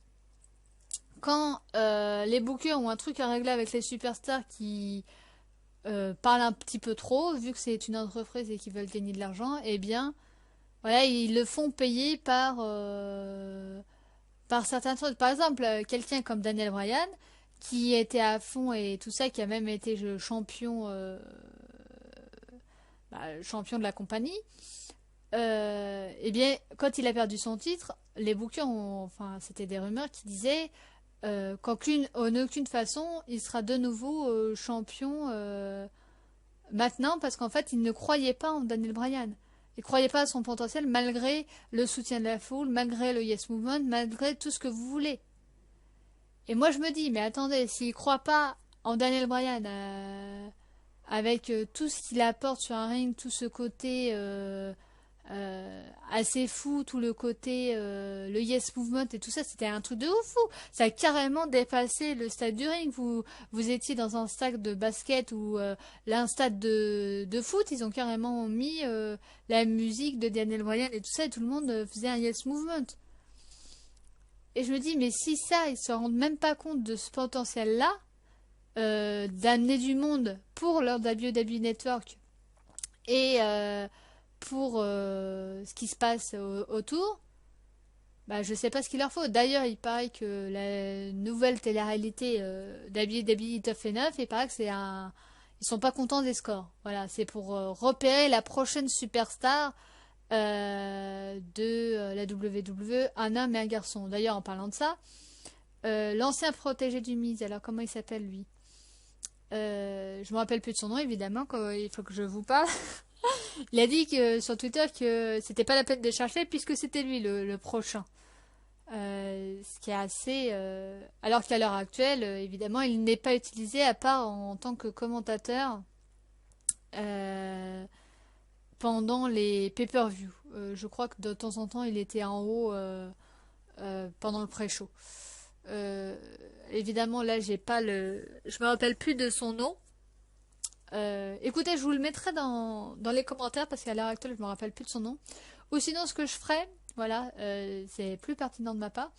quand les bookers ont un truc à régler avec les superstars qui parlent un petit peu trop, vu que c'est une entreprise et qu'ils veulent gagner de l'argent, eh bien, voilà, ils le font payer par certains trucs. Par exemple, quelqu'un comme Daniel Bryan, qui était à fond et tout ça, qui a même été champion, champion de la compagnie, eh bien, quand il a perdu son titre, les bookers enfin, c'était des rumeurs qui disaient en aucune façon, il sera de nouveau champion maintenant, parce qu'en fait, il ne croyait pas en Daniel Bryan. Il ne croyait pas à son potentiel, malgré le soutien de la foule, malgré le Yes Movement, malgré tout ce que vous voulez. Et moi, je me dis, mais attendez, s'il ne croit pas en Daniel Bryan, avec tout ce qu'il apporte sur un ring, tout ce côté assez fou, tout le côté le Yes Movement et tout ça, c'était un truc de ouf fou. Ça a carrément dépassé le stade du ring. Vous étiez dans un stade de basket ou là un stade de foot, ils ont carrément mis la musique de Daniel Bryan et tout ça, et tout le monde faisait un Yes Movement. Et je me dis, mais si ça, ils se rendent même pas compte de ce potentiel-là, d'amener du monde pour leur WWE Network et pour ce qui se passe autour, bah, je sais pas ce qu'il leur faut. D'ailleurs, il paraît que la nouvelle télé-réalité WWE Tough Enough, il paraît que ils sont pas contents des scores. Voilà, c'est pour repérer la prochaine superstar de la WWE, un homme et un garçon. D'ailleurs, en parlant de ça, l'ancien protégé du Miz, alors comment il s'appelle lui? Je me rappelle plus de son nom évidemment quand il faut que je vous parle. Il a dit que sur Twitter que c'était pas la peine de chercher puisque c'était lui le prochain. Ce qui est assez alors qu'à l'heure actuelle évidemment il n'est pas utilisé à part en tant que commentateur euh, pendant les pay-per-view. Je crois que de temps en temps il était en haut pendant le pré-show. Euh, Évidemment là j'ai pas je me rappelle plus de son nom. Écoutez, je vous le mettrai dans les commentaires parce qu'à l'heure actuelle, je me rappelle plus de son nom. Ou sinon, ce que je ferai, voilà, c'est plus pertinent de ma part,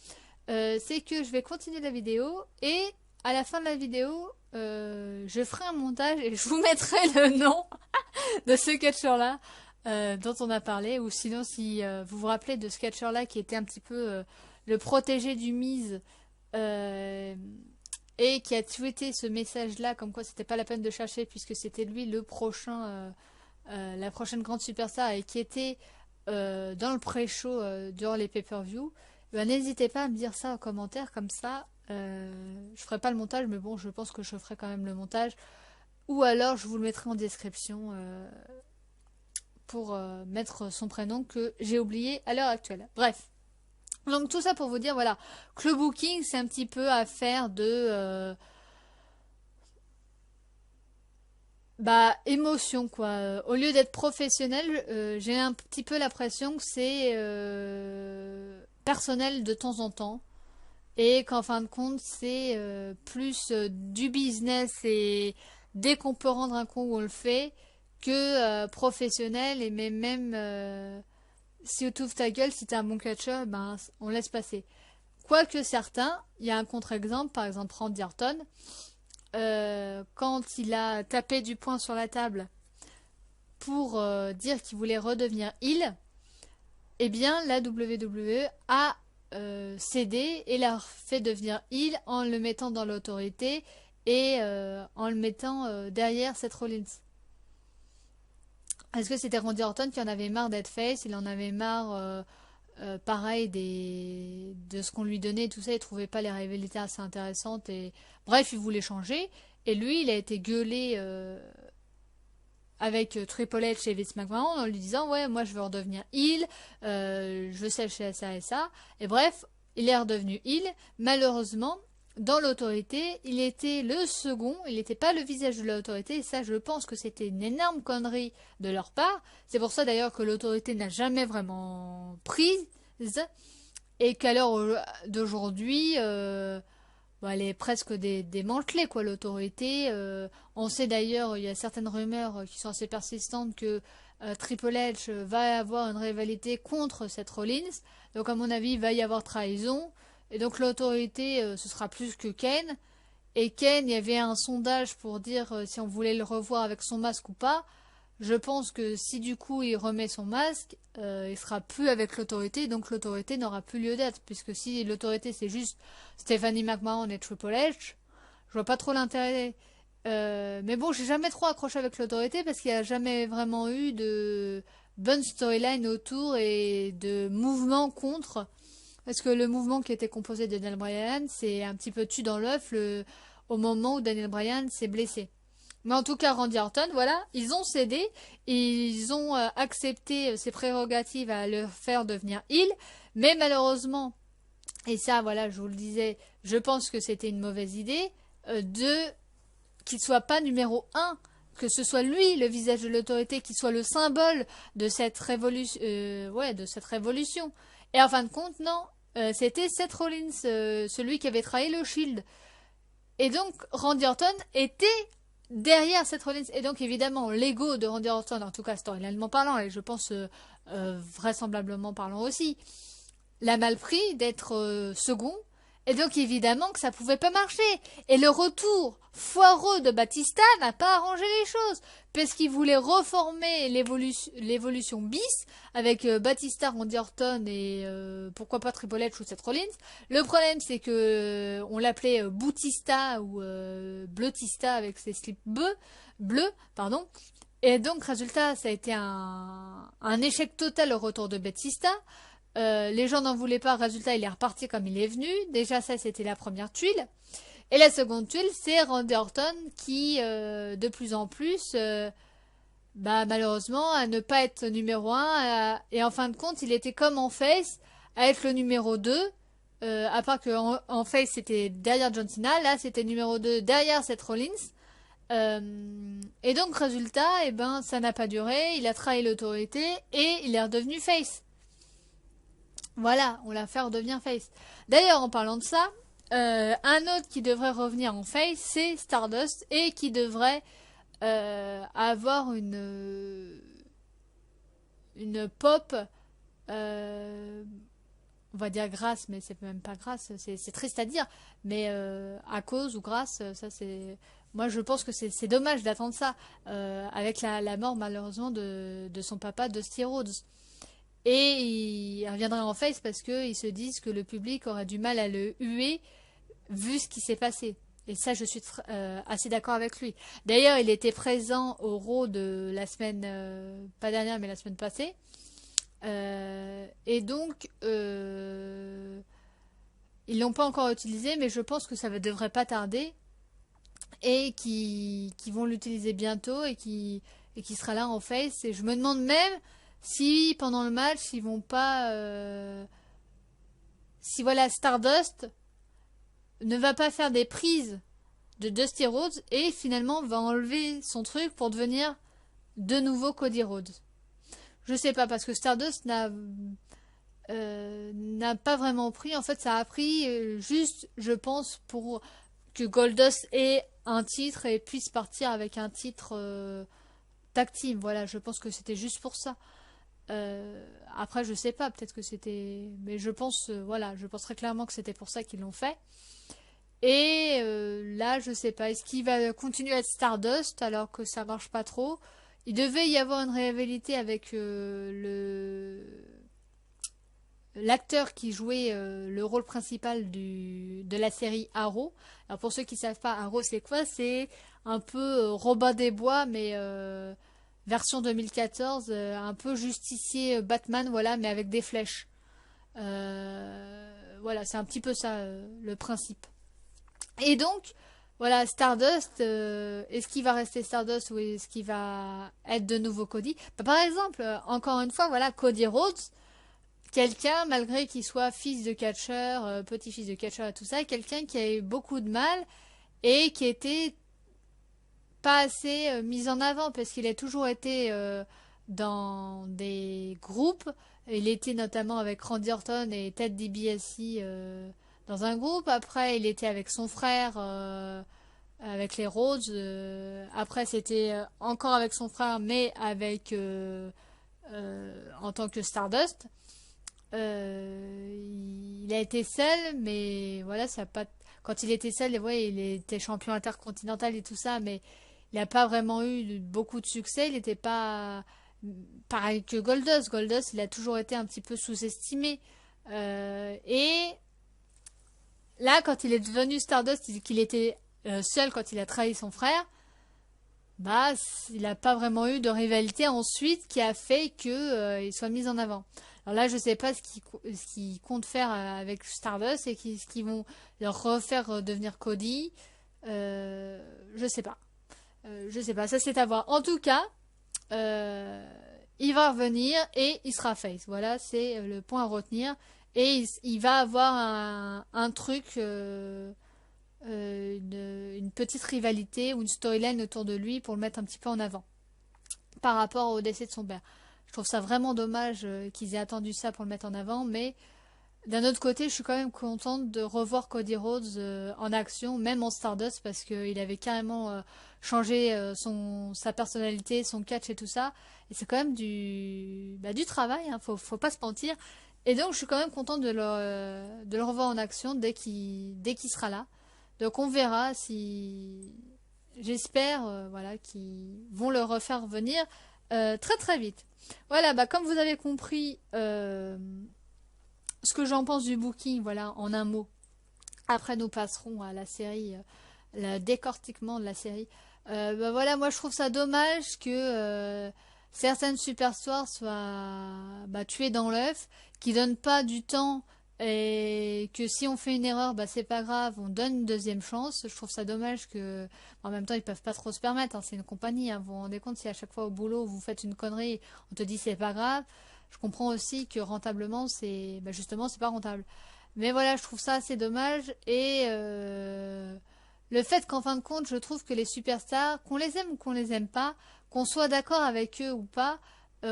c'est que je vais continuer la vidéo et à la fin de la vidéo, je ferai un montage et je vous mettrai le nom de ce catcheur-là dont on a parlé. Ou sinon, si vous vous rappelez de ce catcheur-là qui était un petit peu le protégé du Miz et qui a tweeté ce message-là comme quoi c'était pas la peine de chercher puisque c'était lui le prochain, la prochaine grande superstar et qui était dans le pré-show durant les pay-per-view, ben, n'hésitez pas à me dire ça en commentaire, comme ça je ferai pas le montage, mais bon, je pense que je ferai quand même le montage, ou alors je vous le mettrai en description pour mettre son prénom que j'ai oublié à l'heure actuelle. Bref, donc tout ça pour vous dire, voilà, que le booking c'est un petit peu affaire de émotion quoi. Au lieu d'être professionnel, j'ai un petit peu l'impression que c'est personnel de temps en temps et qu'en fin de compte c'est plus du business et dès qu'on peut rendre un coup on le fait que professionnel et même si tu ouvres ta gueule si t'es un bon catcheur ben on laisse passer. Quoique certains, il y a un contre-exemple, par exemple Randy Orton. Quand il a tapé du poing sur la table pour dire qu'il voulait redevenir heel, eh bien la WWE a cédé et l'a fait devenir heel en le mettant dans l'autorité et en le mettant derrière Seth Rollins. Est-ce que c'était Randy Orton qui en avait marre d'être face, il en avait marre pareil de ce qu'on lui donnait, tout ça, il trouvait pas les rivalités assez intéressantes et bref, il voulait changer et lui, il a été gueulé avec Triple H et Vince McMahon en lui disant ouais, moi je veux redevenir heel, je veux ça et ça et bref, il est redevenu heel. Malheureusement, dans l'autorité, il était le second, il n'était pas le visage de l'autorité, et ça je pense que c'était une énorme connerie de leur part. C'est pour ça d'ailleurs que l'autorité n'a jamais vraiment prise, et qu'à l'heure d'aujourd'hui, elle est presque démantelée quoi l'autorité. On sait d'ailleurs, il y a certaines rumeurs qui sont assez persistantes que Triple H va avoir une rivalité contre Seth Rollins, donc à mon avis il va y avoir trahison. Et donc l'autorité, ce sera plus que Ken. Et Ken, il y avait un sondage pour dire si on voulait le revoir avec son masque ou pas. Je pense que si du coup il remet son masque, il sera plus avec l'autorité. Donc l'autorité n'aura plus lieu d'être. Puisque si l'autorité c'est juste Stephanie McMahon et Triple H, je vois pas trop l'intérêt. Mais bon, j'ai jamais trop accroché avec l'autorité parce qu'il n'y a jamais vraiment eu de bonne storyline autour et de mouvement contre. Parce que le mouvement qui était composé de Daniel Bryan, c'est un petit peu tué dans l'œuf au moment où Daniel Bryan s'est blessé. Mais en tout cas, Randy Orton, voilà, ils ont cédé, et ils ont accepté ses prérogatives à le faire devenir heel. Mais malheureusement, et ça, voilà, je vous le disais, je pense que c'était une mauvaise idée, qu'il soit pas numéro 1, que ce soit lui le visage de l'autorité, qui soit le symbole de cette révolution, Et en fin de compte, non, c'était Seth Rollins, celui qui avait trahi le Shield. Et donc, Randy Orton était derrière Seth Rollins. Et donc, évidemment, l'ego de Randy Orton, en tout cas storylinement parlant, et je pense vraisemblablement parlant aussi, l'a mal pris d'être second. Et donc, évidemment que ça pouvait pas marcher. Et le retour foireux de Batista n'a pas arrangé les choses. Parce qu'il voulait reformer l'évolution bis avec Batista, Randy Orton et pourquoi pas Triple H ou Seth Rollins. Le problème, c'est que on l'appelait Boutista ou Bleutista avec ses slips bleus, pardon. Et donc, résultat, ça a été un échec total au retour de Batista. Les gens n'en voulaient pas, résultat il est reparti comme il est venu. Déjà ça c'était la première tuile. Et la seconde tuile c'est Randy Orton qui de plus en plus malheureusement à ne pas être numéro 1 et en fin de compte il était comme en face à être le numéro 2 à part que en face c'était derrière John Cena, là c'était numéro 2 derrière Seth Rollins. Et donc résultat ça n'a pas duré, il a trahi l'autorité et il est redevenu face. Voilà, on l'a fait redevenir face. D'ailleurs, en parlant de ça, un autre qui devrait revenir en face, c'est Stardust, et qui devrait à avoir une pop, on va dire grâce, mais c'est même pas grâce, c'est triste à dire, mais à cause ou grâce, ça c'est... Moi je pense que c'est dommage d'attendre ça, avec la mort malheureusement de son papa, Dusty Rhodes. Et il reviendra en face parce qu'ils se disent que le public aurait du mal à le huer vu ce qui s'est passé. Et ça, je suis assez d'accord avec lui. D'ailleurs, il était présent au Raw de la semaine, pas dernière, mais la semaine passée. Et donc, ils l'ont pas encore utilisé, mais je pense que ça ne devrait pas tarder. Et qui vont l'utiliser bientôt et qui sera là en face. Et je me demande même si pendant le match, ils vont pas... si voilà, Stardust ne va pas faire des prises de Dusty Rhodes et finalement va enlever son truc pour devenir de nouveau Cody Rhodes. Je sais pas parce que Stardust n'a pas vraiment pris. En fait, ça a pris juste, je pense, pour que Goldust ait un titre et puisse partir avec un titre tag team. Voilà, je pense que c'était juste pour ça. Après, je sais pas, peut-être que c'était, mais je pense, voilà, je pense très clairement que c'était pour ça qu'ils l'ont fait. Et là, je sais pas, est-ce qu'il va continuer à être Stardust alors que ça marche pas trop? Il devait y avoir une rivalité avec l'acteur qui jouait le rôle principal de la série Arrow. Alors pour ceux qui savent pas, Arrow c'est quoi? C'est un peu Robin des Bois, mais version 2014, un peu justicier Batman, voilà, mais avec des flèches. Voilà, c'est un petit peu ça le principe. Et donc, voilà, Stardust, est-ce qu'il va rester Stardust ou est-ce qu'il va être de nouveau Cody? Bah, par exemple, encore une fois, voilà, Cody Rhodes, quelqu'un, malgré qu'il soit fils de catcheur, petit-fils de catcheur et tout ça, quelqu'un qui a eu beaucoup de mal et qui était pas assez mis en avant parce qu'il a toujours été dans des groupes. Il était notamment avec Randy Orton et Ted DiBiase dans un groupe. Après, il était avec son frère avec les Rhodes. Après, c'était encore avec son frère, mais avec en tant que Stardust. Il a été seul, mais voilà, ça a pas. Quand il était seul, ouais, il était champion intercontinental et tout ça, mais il n'a pas vraiment eu beaucoup de succès. Il n'était pas pareil que Goldust. Goldust, il a toujours été un petit peu sous-estimé. Et là, quand il est devenu Stardust, qu'il était seul quand il a trahi son frère, bah, il n'a pas vraiment eu de rivalité ensuite qui a fait que il soit mis en avant. Alors là, je sais pas ce qu'ils comptent faire avec Stardust et ce qu'ils vont leur refaire devenir Cody. Je sais pas. Je sais pas. Ça, c'est à voir. En tout cas, il va revenir et il sera face. Voilà, c'est le point à retenir. Et il va avoir un truc, une petite rivalité ou une storyline autour de lui pour le mettre un petit peu en avant par rapport au décès de son père. Je trouve ça vraiment dommage qu'ils aient attendu ça pour le mettre en avant, mais d'un autre côté, je suis quand même contente de revoir Cody Rhodes en action, même en Stardust, parce qu'il avait carrément changé sa personnalité, son catch et tout ça. Et c'est quand même du travail, hein, faut pas se mentir. Et donc, je suis quand même contente de le revoir en action dès qu'il sera là. Donc, on verra si... J'espère voilà, qu'ils vont le refaire venir très très vite. Voilà, bah, comme vous avez compris ce que j'en pense du booking, voilà, en un mot. Après, nous passerons à la série, le décortiquement de la série. Bah, voilà, moi je trouve ça dommage que certaines superstars soient tuées dans l'œuf, qui donnent pas du temps et que si on fait une erreur, bah c'est pas grave, on donne une deuxième chance. Je trouve ça dommage que, en même temps, ils peuvent pas trop se permettre. Hein, c'est une compagnie. Hein, vous vous rendez compte si à chaque fois au boulot vous faites une connerie, on te dit c'est pas grave. Je comprends aussi que rentablement, justement, c'est pas rentable. Mais voilà, je trouve ça assez dommage. Et le fait qu'en fin de compte, je trouve que les superstars, qu'on les aime ou qu'on les aime pas, qu'on soit d'accord avec eux ou pas,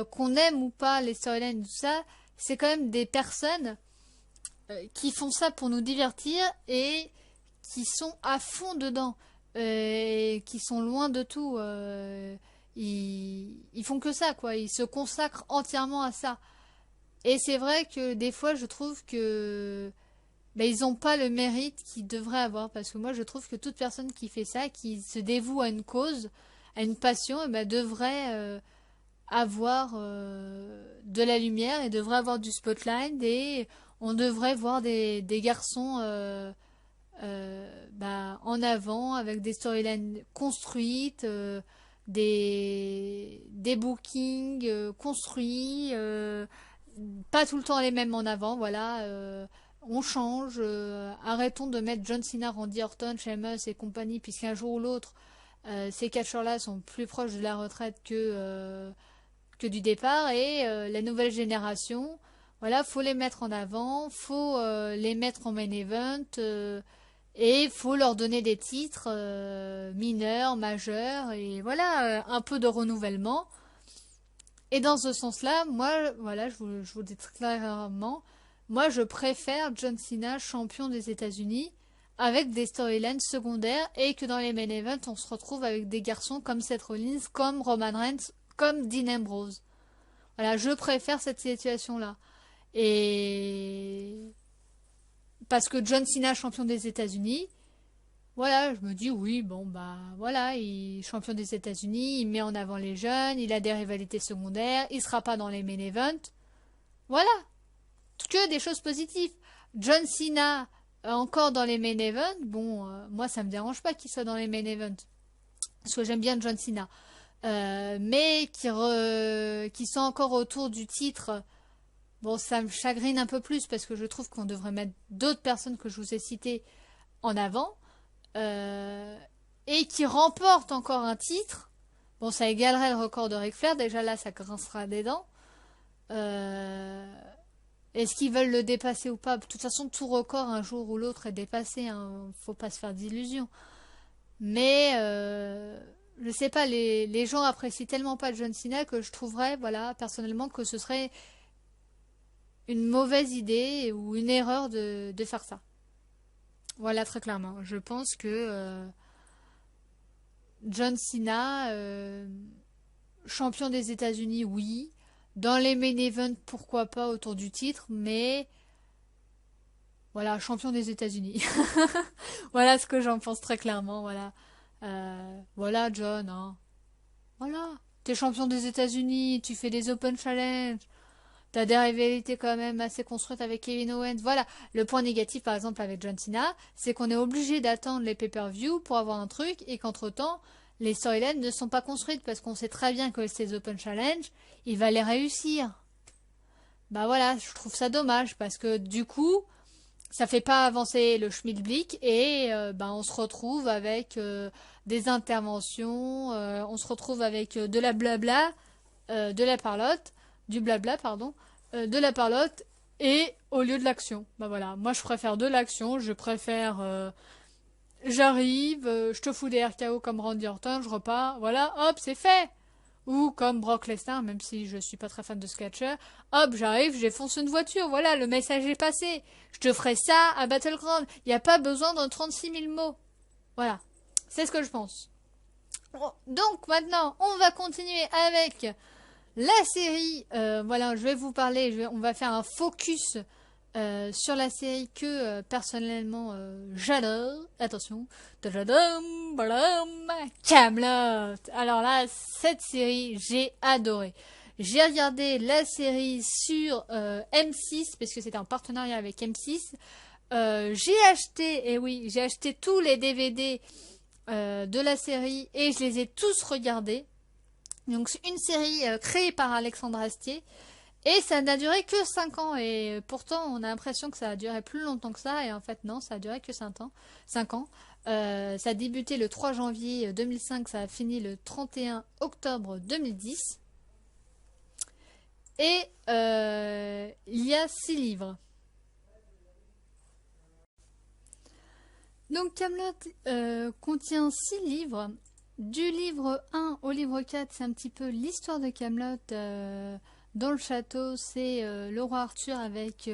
qu'on aime ou pas les storylines, tout ça, c'est quand même des personnes qui font ça pour nous divertir et qui sont à fond dedans. et qui sont loin de tout. Ils font que ça, quoi. Ils se consacrent entièrement à ça. Et c'est vrai que des fois, je trouve que ben, ils n'ont pas le mérite qu'ils devraient avoir. Parce que moi, je trouve que toute personne qui fait ça, qui se dévoue à une cause, à une passion, eh ben, devrait avoir de la lumière et devrait avoir du spotlight. Et on devrait voir des garçons bah, en avant avec des storylines construites, des bookings construits, pas tout le temps les mêmes en avant, voilà. On change, arrêtons de mettre John Cena, Randy Orton, Sheamus et compagnie, puisqu'un jour ou l'autre, ces catcheurs-là sont plus proches de la retraite que du départ, et la nouvelle génération, voilà, faut les mettre en avant, faut les mettre en main event, et il faut leur donner des titres mineurs, majeurs, et voilà, un peu de renouvellement. Et dans ce sens-là, moi, voilà, je vous le dis très clairement, moi je préfère John Cena champion des États-Unis avec des storylines secondaires et que dans les main events, on se retrouve avec des garçons comme Seth Rollins, comme Roman Reigns, comme Dean Ambrose. Voilà, je préfère cette situation-là. Et parce que John Cena champion des États-Unis, voilà, je me dis oui, bon bah voilà, il est champion des États-Unis, il met en avant les jeunes, il a des rivalités secondaires, il sera pas dans les main events. Voilà, que des choses positives. John Cena encore dans les main events, bon, moi ça me dérange pas qu'il soit dans les main events, parce que j'aime bien John Cena. Mais qui sont encore autour du titre, bon, ça me chagrine un peu plus parce que je trouve qu'on devrait mettre d'autres personnes que je vous ai citées en avant. euh, et qui remporte encore un titre. Bon, ça égalerait le record de Ric Flair. Déjà là, ça grincera des dents. Euh, Est-ce qu'ils veulent le dépasser ou pas? De toute façon, tout record un jour ou l'autre est dépassé. Hein. Faut pas se faire d'illusions. Mais je sais pas, les gens apprécient tellement pas John Cena que je trouverais, voilà, personnellement, que ce serait une mauvaise idée ou une erreur de faire ça. Voilà, très clairement. Je pense que John Cena, champion des États-Unis, oui. Dans les main events, pourquoi pas autour du titre, mais voilà, champion des États-Unis. Voilà ce que j'en pense très clairement. Voilà, voilà John. Hein. Voilà, t'es champion des États-Unis, tu fais des Open Challenge. T'as des rivalités quand même assez construites avec Kevin Owens. Voilà. Le point négatif, par exemple, avec John Cena, c'est qu'on est obligé d'attendre les pay-per-view pour avoir un truc et qu'entre-temps, les storylines ne sont pas construites parce qu'on sait très bien que ces Open Challenge, il va les réussir. Bah voilà, je trouve ça dommage parce que du coup, ça fait pas avancer le schmilblick et bah, on se retrouve avec des interventions, on se retrouve avec de la blabla, de la parlotte, du blabla, pardon, de la parlotte et au lieu de l'action. Bah voilà, moi je préfère de l'action, je préfère j'arrive, je te fous des RKO comme Randy Orton, je repars, voilà, hop, c'est fait. Ou comme Brock Lesnar, même si je suis pas très fan de ce catcher, hop, j'arrive, j'enfonce une voiture, voilà, le message est passé. Je te ferai ça à Battleground. Il n'y a pas besoin de 36 000 mots. Voilà, c'est ce que je pense. Bon, donc maintenant, on va continuer avec la série. Voilà, je vais vous parler, on va faire un focus sur la série que personnellement j'adore. Attention, tadadam, badam, Kaamelott. Alors là, cette série, j'ai adoré. J'ai regardé la série sur M6 parce que c'était en partenariat avec M6. J'ai acheté, et oui, j'ai acheté tous les DVD de la série et je les ai tous regardés. Donc c'est une série créée par Alexandre Astier. Et ça n'a duré que 5 ans. Et pourtant, on a l'impression que ça a duré plus longtemps que ça. Et en fait, non, ça a duré que 5 ans. 5 ans. Ça a débuté le 3 janvier 2005. Ça a fini le 31 octobre 2010. Et il y a 6 livres. Donc Kaamelott contient 6 livres. Du livre 1 au livre 4, c'est un petit peu l'histoire de Kaamelott. Dans le château, c'est le roi Arthur avec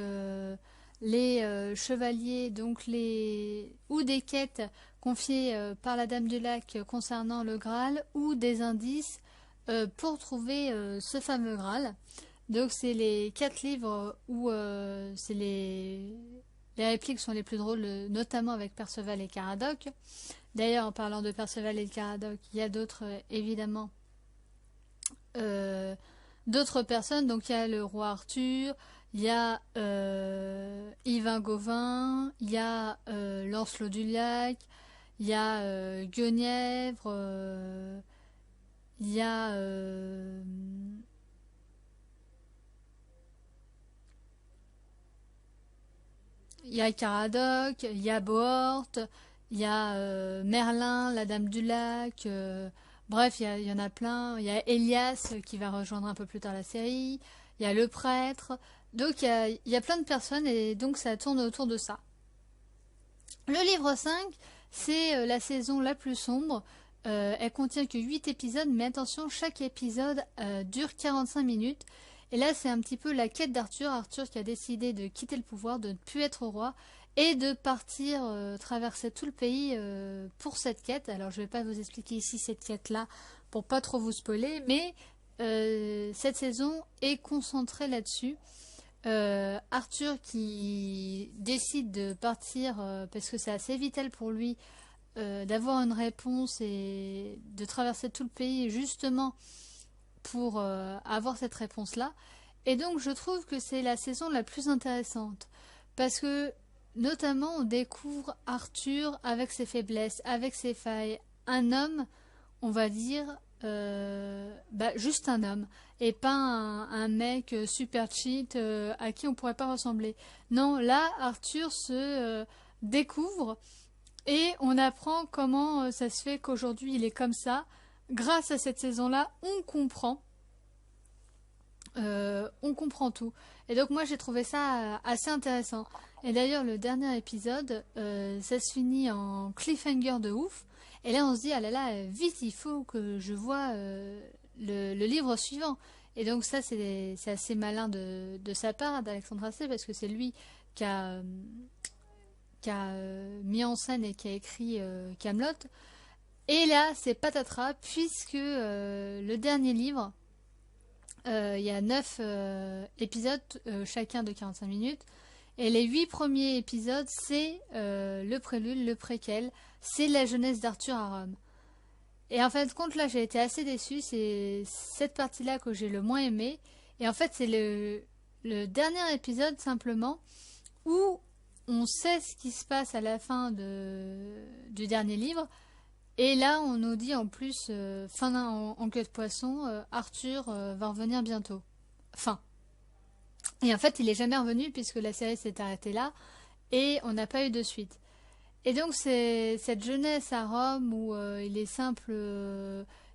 les chevaliers, donc les ou des quêtes confiés par la Dame du Lac concernant le Graal ou des indices pour trouver ce fameux Graal. Donc c'est les 4 livres où c'est les répliques sont les plus drôles, notamment avec Perceval et Caradoc. D'ailleurs, en parlant de Perceval et Caradoc, il y a d'autres, évidemment, d'autres personnes. Donc il y a le roi Arthur, il y a Yvain Gauvin, il y a Lancelot du Lac, il y a Guenièvre, il y a Caradoc, il y a Bohort, il y a Merlin, la Dame du Lac, bref, il y en a plein. Il y a Elias qui va rejoindre un peu plus tard la série, il y a le prêtre. Donc il y a plein de personnes et donc ça tourne autour de ça. Le livre 5, c'est la saison la plus sombre. Elle contient que 8 épisodes, mais attention, chaque épisode dure 45 minutes. Et là, c'est un petit peu la quête d'Arthur. Arthur qui a décidé de quitter le pouvoir, de ne plus être roi, et de partir traverser tout le pays pour cette quête. Alors, je ne vais pas vous expliquer ici cette quête-là pour pas trop vous spoiler, mais cette saison est concentrée là-dessus. Arthur qui décide de partir parce que c'est assez vital pour lui d'avoir une réponse et de traverser tout le pays justement pour avoir cette réponse-là. Et donc je trouve que c'est la saison la plus intéressante parce que notamment on découvre Arthur avec ses faiblesses, avec ses failles. Un homme, on va dire, juste un homme et pas un mec super cheat à qui on pourrait pas ressembler. Non, là Arthur se découvre et on apprend comment ça se fait qu'aujourd'hui il est comme ça. Grâce à cette saison-là, on comprend tout. Et donc moi j'ai trouvé ça assez intéressant. Et d'ailleurs le dernier épisode, ça se finit en cliffhanger de ouf. Et là on se dit ah là là vite il faut que je vois le livre suivant. Et donc ça c'est assez malin de sa part d'Alexandre Astier parce que c'est lui qui a mis en scène et qui a écrit Kaamelott. Et là c'est patatras puisque le dernier livre il y a 9 épisodes, chacun de 45 minutes. Et les 8 premiers épisodes, c'est le prélude, le préquel, c'est la jeunesse d'Arthur à Rome. Et en fin de compte, là, j'ai été assez déçue. C'est cette partie-là que j'ai le moins aimé. Et en fait, c'est le dernier épisode, simplement, où on sait ce qui se passe à la fin du dernier livre. Et là, on nous dit en plus, en queue de poisson, Arthur va revenir bientôt. Fin. Et en fait, il n'est jamais revenu puisque la série s'est arrêtée là et on n'a pas eu de suite. Et donc, c'est cette jeunesse à Rome où il est simple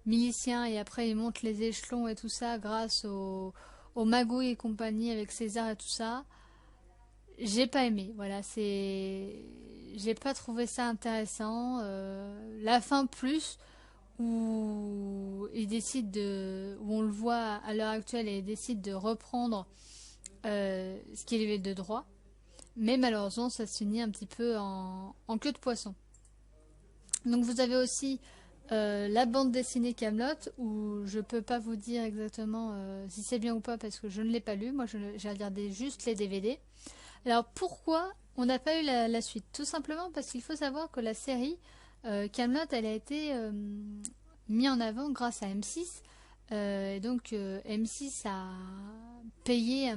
milicien et après il monte les échelons et tout ça grâce aux magouilles et compagnie avec César et tout ça. J'ai pas aimé, voilà, j'ai pas trouvé ça intéressant. La fin plus, où il décide où on le voit à l'heure actuelle et il décide de reprendre ce qui lui est de droit. Mais malheureusement, ça se finit un petit peu en queue de poisson. Donc vous avez aussi la bande dessinée Kaamelott, où je peux pas vous dire exactement si c'est bien ou pas parce que je ne l'ai pas lu. Moi, j'ai regardé juste les DVD. Alors pourquoi on n'a pas eu la suite? Tout simplement parce qu'il faut savoir que la série Kaamelott, elle a été mise en avant grâce à M6. Et donc M6 a payé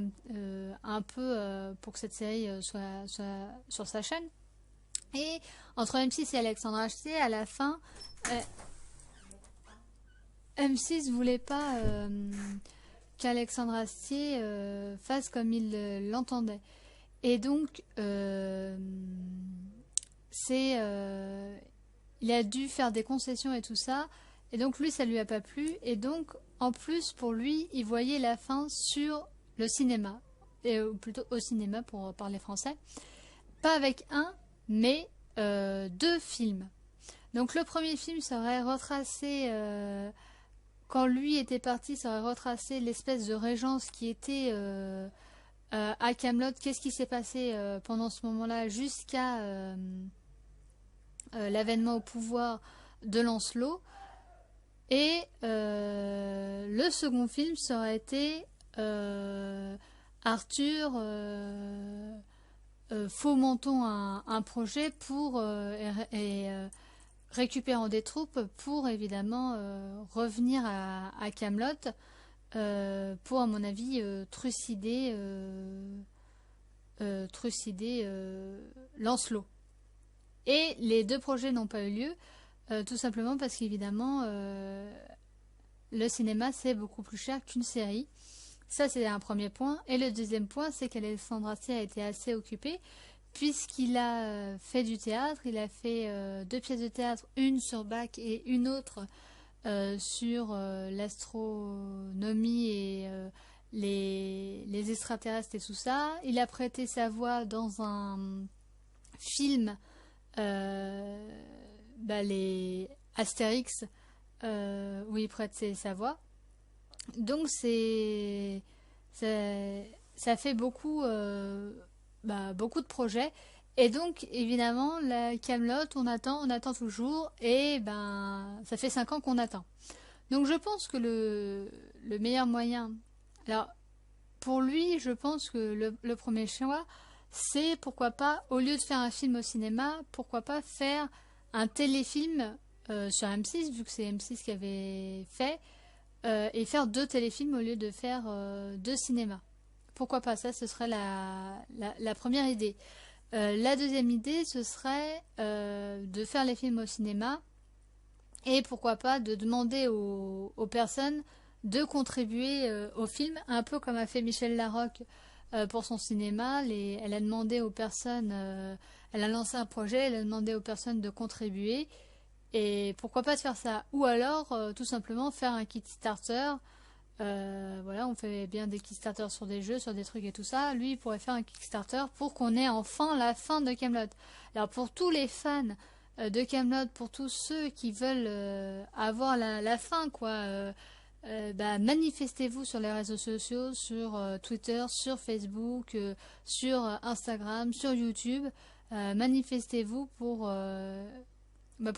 un peu pour que cette série soit sur sa chaîne. Et entre M6 et Alexandre Astier, à la fin, M6 voulait pas qu'Alexandre Astier fasse comme il l'entendait. Et donc, il a dû faire des concessions et tout ça. Et donc, lui, ça lui a pas plu. Et donc, en plus, pour lui, il voyait la fin sur le cinéma. Ou plutôt au cinéma, pour parler français. Pas avec un, mais 2 films. Donc, le premier film serait retracé... quand lui était parti, ça aurait retracé l'espèce de régence qui était... à Kaamelott, qu'est-ce qui s'est passé pendant ce moment-là jusqu'à l'avènement au pouvoir de Lancelot. Et le second film, ça aurait été Arthur fomentant un projet pour récupérant des troupes pour évidemment revenir à Camelot pour, à mon avis, trucider Lancelot. Et les deux projets n'ont pas eu lieu, tout simplement parce qu'évidemment, le cinéma, c'est beaucoup plus cher qu'une série. Ça, c'est un premier point. Et le deuxième point, c'est qu'Alexandre Astier a été assez occupé, puisqu'il a fait du théâtre. Il a fait 2 pièces de théâtre, une sur Bach et une autre sur l'astronomie et les extraterrestres et tout ça. Il a prêté sa voix dans un film, les Astérix, où il prête sa voix. Donc ça fait beaucoup de projets. Et donc évidemment la Kaamelott, on attend toujours, et ça fait 5 ans qu'on attend. Donc je pense que le meilleur moyen, alors pour lui, je pense que le premier choix, c'est pourquoi pas, au lieu de faire un film au cinéma, pourquoi pas faire un téléfilm sur M6, vu que c'est M6 qui avait fait, et faire 2 téléfilms au lieu de faire 2 cinémas. Pourquoi pas, ça, ce serait la première idée. La deuxième idée, ce serait de faire les films au cinéma, et pourquoi pas de demander aux personnes de contribuer au film, un peu comme a fait Michel Larocque pour son cinéma. Elle a demandé aux personnes, elle a lancé un projet, elle a demandé aux personnes de contribuer, et pourquoi pas de faire ça. Ou alors, tout simplement, faire un Kickstarter. Voilà, on fait bien des Kickstarter sur des jeux, sur des trucs et tout ça. Lui, il pourrait faire un Kickstarter pour qu'on ait enfin la fin de Kaamelott. Alors, pour tous les fans de Kaamelott, pour tous ceux qui veulent avoir la fin, quoi, manifestez-vous sur les réseaux sociaux, sur Twitter, sur Facebook, sur Instagram, sur YouTube. Manifestez-vous pour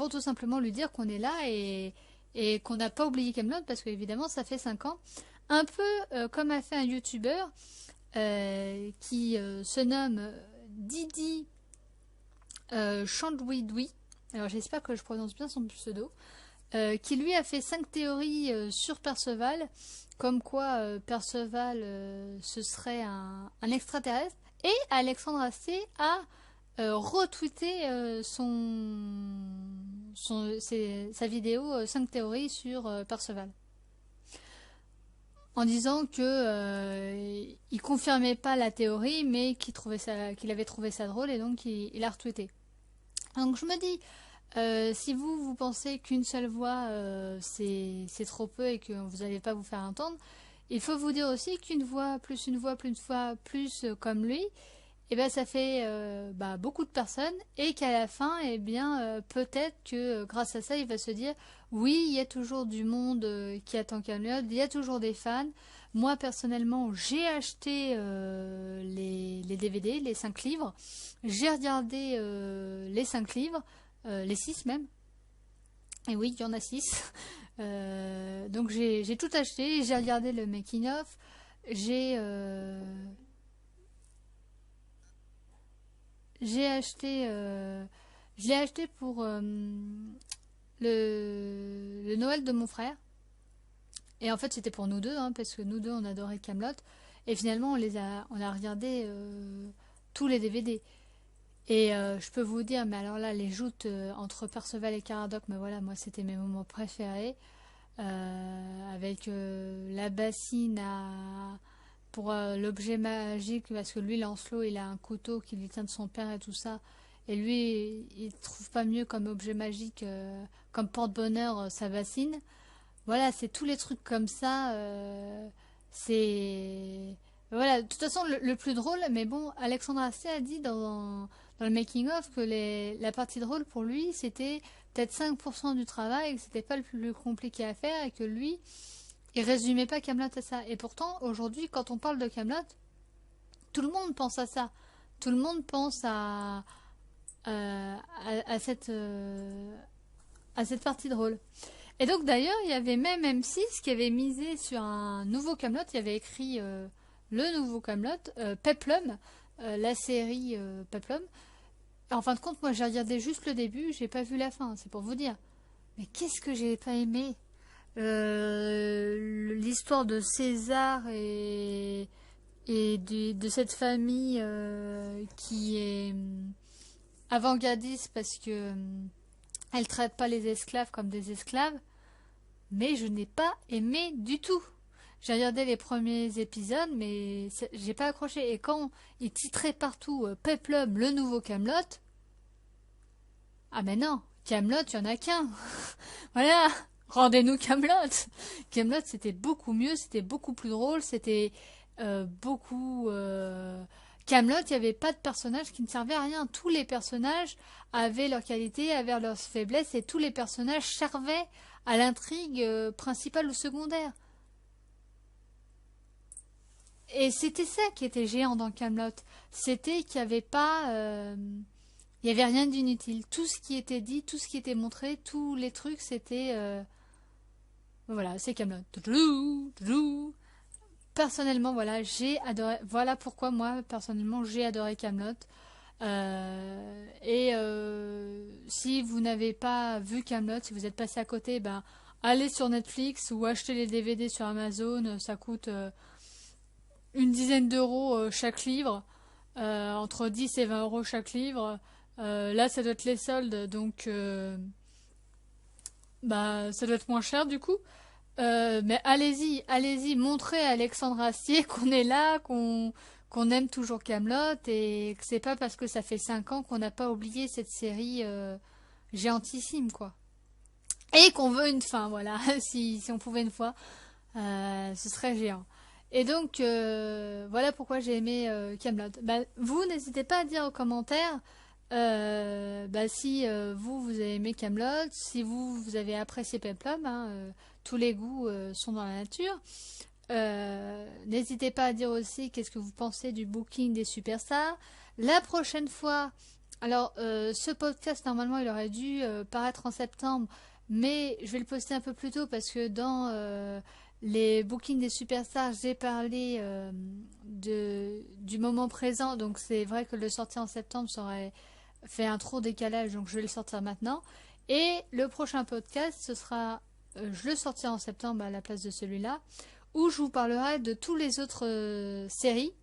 tout simplement lui dire qu'on est là et qu'on n'a pas oublié Kaamelott, parce qu'évidemment ça fait 5 ans. Un peu comme a fait un youtubeur qui se nomme Didi Chandouidoui. Alors j'espère que je prononce bien son pseudo. Qui lui a fait 5 théories sur Perceval, comme quoi Perceval ce serait un extraterrestre. Et Alexandre Astier a retweeté sa vidéo 5 théories sur Perceval, en disant que il confirmait pas la théorie, mais qu'il avait trouvé ça drôle, et donc il a retweeté. Donc je me dis, si vous pensez qu'une seule voix c'est trop peu et que vous n'allez pas vous faire entendre, il faut vous dire aussi qu'une voix plus une voix plus une fois plus comme lui, et ben ça fait beaucoup de personnes, et qu'à la fin, peut-être que grâce à ça, il va se dire oui, il y a toujours du monde qui attend Kaamelott, il y a toujours des fans. Moi personnellement, j'ai acheté les DVD, les 5 livres, j'ai regardé les 5 livres, les 6 même. Et oui, il y en a 6. Donc j'ai tout acheté, j'ai regardé le making of, j'ai acheté, je l'ai acheté pour le Noël de mon frère. Et en fait, c'était pour nous deux, hein, parce que nous deux, on adorait Kaamelott. Et finalement, on a regardé tous les DVD. Et je peux vous dire, mais alors là, les joutes entre Perceval et Caradoc, mais voilà, moi, c'était mes moments préférés. Avec la bassine pour l'objet magique, parce que lui, Lancelot, il a un couteau qui lui tient de son père et tout ça. Et lui, il trouve pas mieux comme objet magique, comme porte-bonheur, sa bassine. Voilà, c'est tous les trucs comme ça. C'est... Voilà, de toute façon, le plus drôle, mais bon, Alexandre Astier a dit dans le making-of que la partie drôle pour lui, c'était peut-être 5% du travail, que c'était pas le plus compliqué à faire, et que lui, il résumait pas Kaamelott à ça. Et pourtant, aujourd'hui, quand on parle de Kaamelott, tout le monde pense à ça. Tout le monde pense à cette partie de rôle. Et donc d'ailleurs, il y avait même M6 qui avait misé sur un nouveau Camelot. Il y avait écrit le nouveau Camelot, Peplum, la série Peplum. En fin de compte, moi j'ai regardé juste le début, j'ai pas vu la fin, c'est pour vous dire. Mais qu'est-ce que j'ai pas aimé l'histoire de César et de cette famille qui est avant-gardiste parce que elle traite pas les esclaves comme des esclaves, mais je n'ai pas aimé du tout. J'ai regardé les premiers épisodes, mais j'ai pas accroché. Et quand ils titraient partout Peplum, le nouveau Camelot, ah mais non, Camelot, il y en a qu'un. Voilà, rendez-nous Camelot. Camelot, c'était beaucoup mieux, c'était beaucoup plus drôle, c'était beaucoup. Camelot, il n'y avait pas de personnages qui ne servaient à rien. Tous les personnages avaient leurs qualités, avaient leurs faiblesses, et tous les personnages servaient à l'intrigue principale ou secondaire. Et c'était ça qui était géant dans Camelot. C'était qu'il n'y avait pas, il y avait rien d'inutile. Tout ce qui était dit, tout ce qui était montré, tous les trucs, c'était, voilà, c'est Camelot. Personnellement, voilà, j'ai adoré. Voilà pourquoi moi, personnellement, j'ai adoré Camelot. Si vous n'avez pas vu Camelot, si vous êtes passé à côté, ben allez sur Netflix ou achetez les DVD sur Amazon. Ça coûte une dizaine d'euros chaque livre, entre 10 et 20 euros chaque livre. Là, ça doit être les soldes, donc bah ça doit être moins cher du coup. Mais allez-y, allez-y, montrez à Alexandre Astier qu'on est là, qu'on aime toujours Camelot et que c'est pas parce que ça fait 5 ans qu'on n'a pas oublié cette série géantissime, quoi. Et qu'on veut une fin, voilà. Si on pouvait une fois, ce serait géant. Et donc, voilà pourquoi j'ai aimé Camelot. Bah, vous, n'hésitez pas à dire aux commentaires si vous avez aimé Camelot, si vous avez apprécié Peplum, hein, tous les goûts sont dans la nature. N'hésitez pas à dire aussi qu'est-ce que vous pensez du booking des superstars. La prochaine fois, alors ce podcast normalement il aurait dû paraître en septembre, mais je vais le poster un peu plus tôt parce que dans les bookings des superstars j'ai parlé du moment présent, donc c'est vrai que le sortir en septembre ça aurait fait un trop décalage, donc je vais le sortir maintenant. Et le prochain podcast ce sera, je le sortirai en septembre à la place de celui-là, où je vous parlerai de tous les autres séries,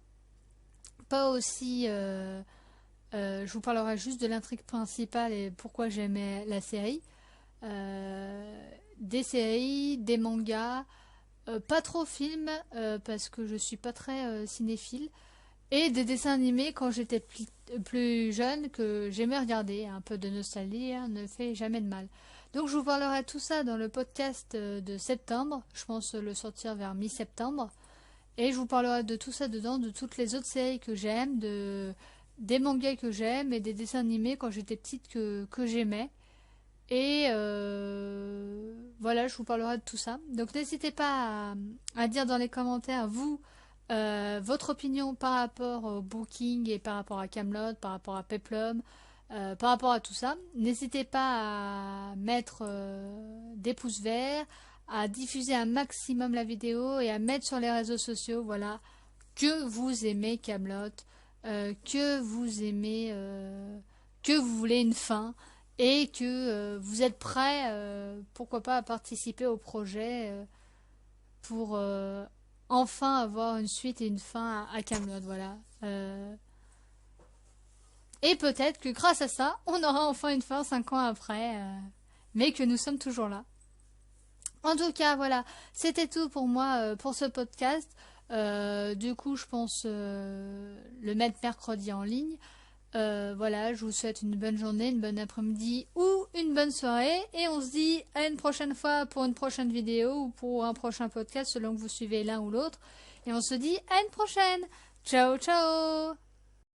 pas aussi je vous parlerai juste de l'intrigue principale et pourquoi j'aimais la série, des séries, des mangas, pas trop films parce que je suis pas très cinéphile, et des dessins animés quand j'étais plus jeune que j'aimais regarder. Un peu de nostalgie hein, ne fait jamais de mal. Donc je vous parlerai tout ça dans le podcast de septembre. Je pense le sortir vers mi-septembre. Et je vous parlerai de tout ça dedans, de toutes les autres séries que j'aime, des mangas que j'aime et des dessins animés quand j'étais petite que j'aimais. Et voilà, je vous parlerai de tout ça. Donc n'hésitez pas à dire dans les commentaires, vous, votre opinion par rapport au booking et par rapport à Camelot, par rapport à Peplum, par rapport à tout ça. N'hésitez pas à mettre des pouces verts, à diffuser un maximum la vidéo et à mettre sur les réseaux sociaux, voilà, que vous aimez Camelot, que vous aimez, que vous voulez une fin et que vous êtes prêt, pourquoi pas, à participer au projet pour enfin avoir une suite et une fin à Camelot, voilà. Et peut-être que grâce à ça, on aura enfin une fin 5 ans après, mais que nous sommes toujours là. En tout cas, voilà, c'était tout pour moi pour ce podcast. Du coup, je pense le mettre mercredi en ligne. Voilà, je vous souhaite une bonne journée, une bonne après-midi ou une bonne soirée. Et on se dit à une prochaine fois pour une prochaine vidéo ou pour un prochain podcast selon que vous suivez l'un ou l'autre. Et on se dit à une prochaine. Ciao, ciao!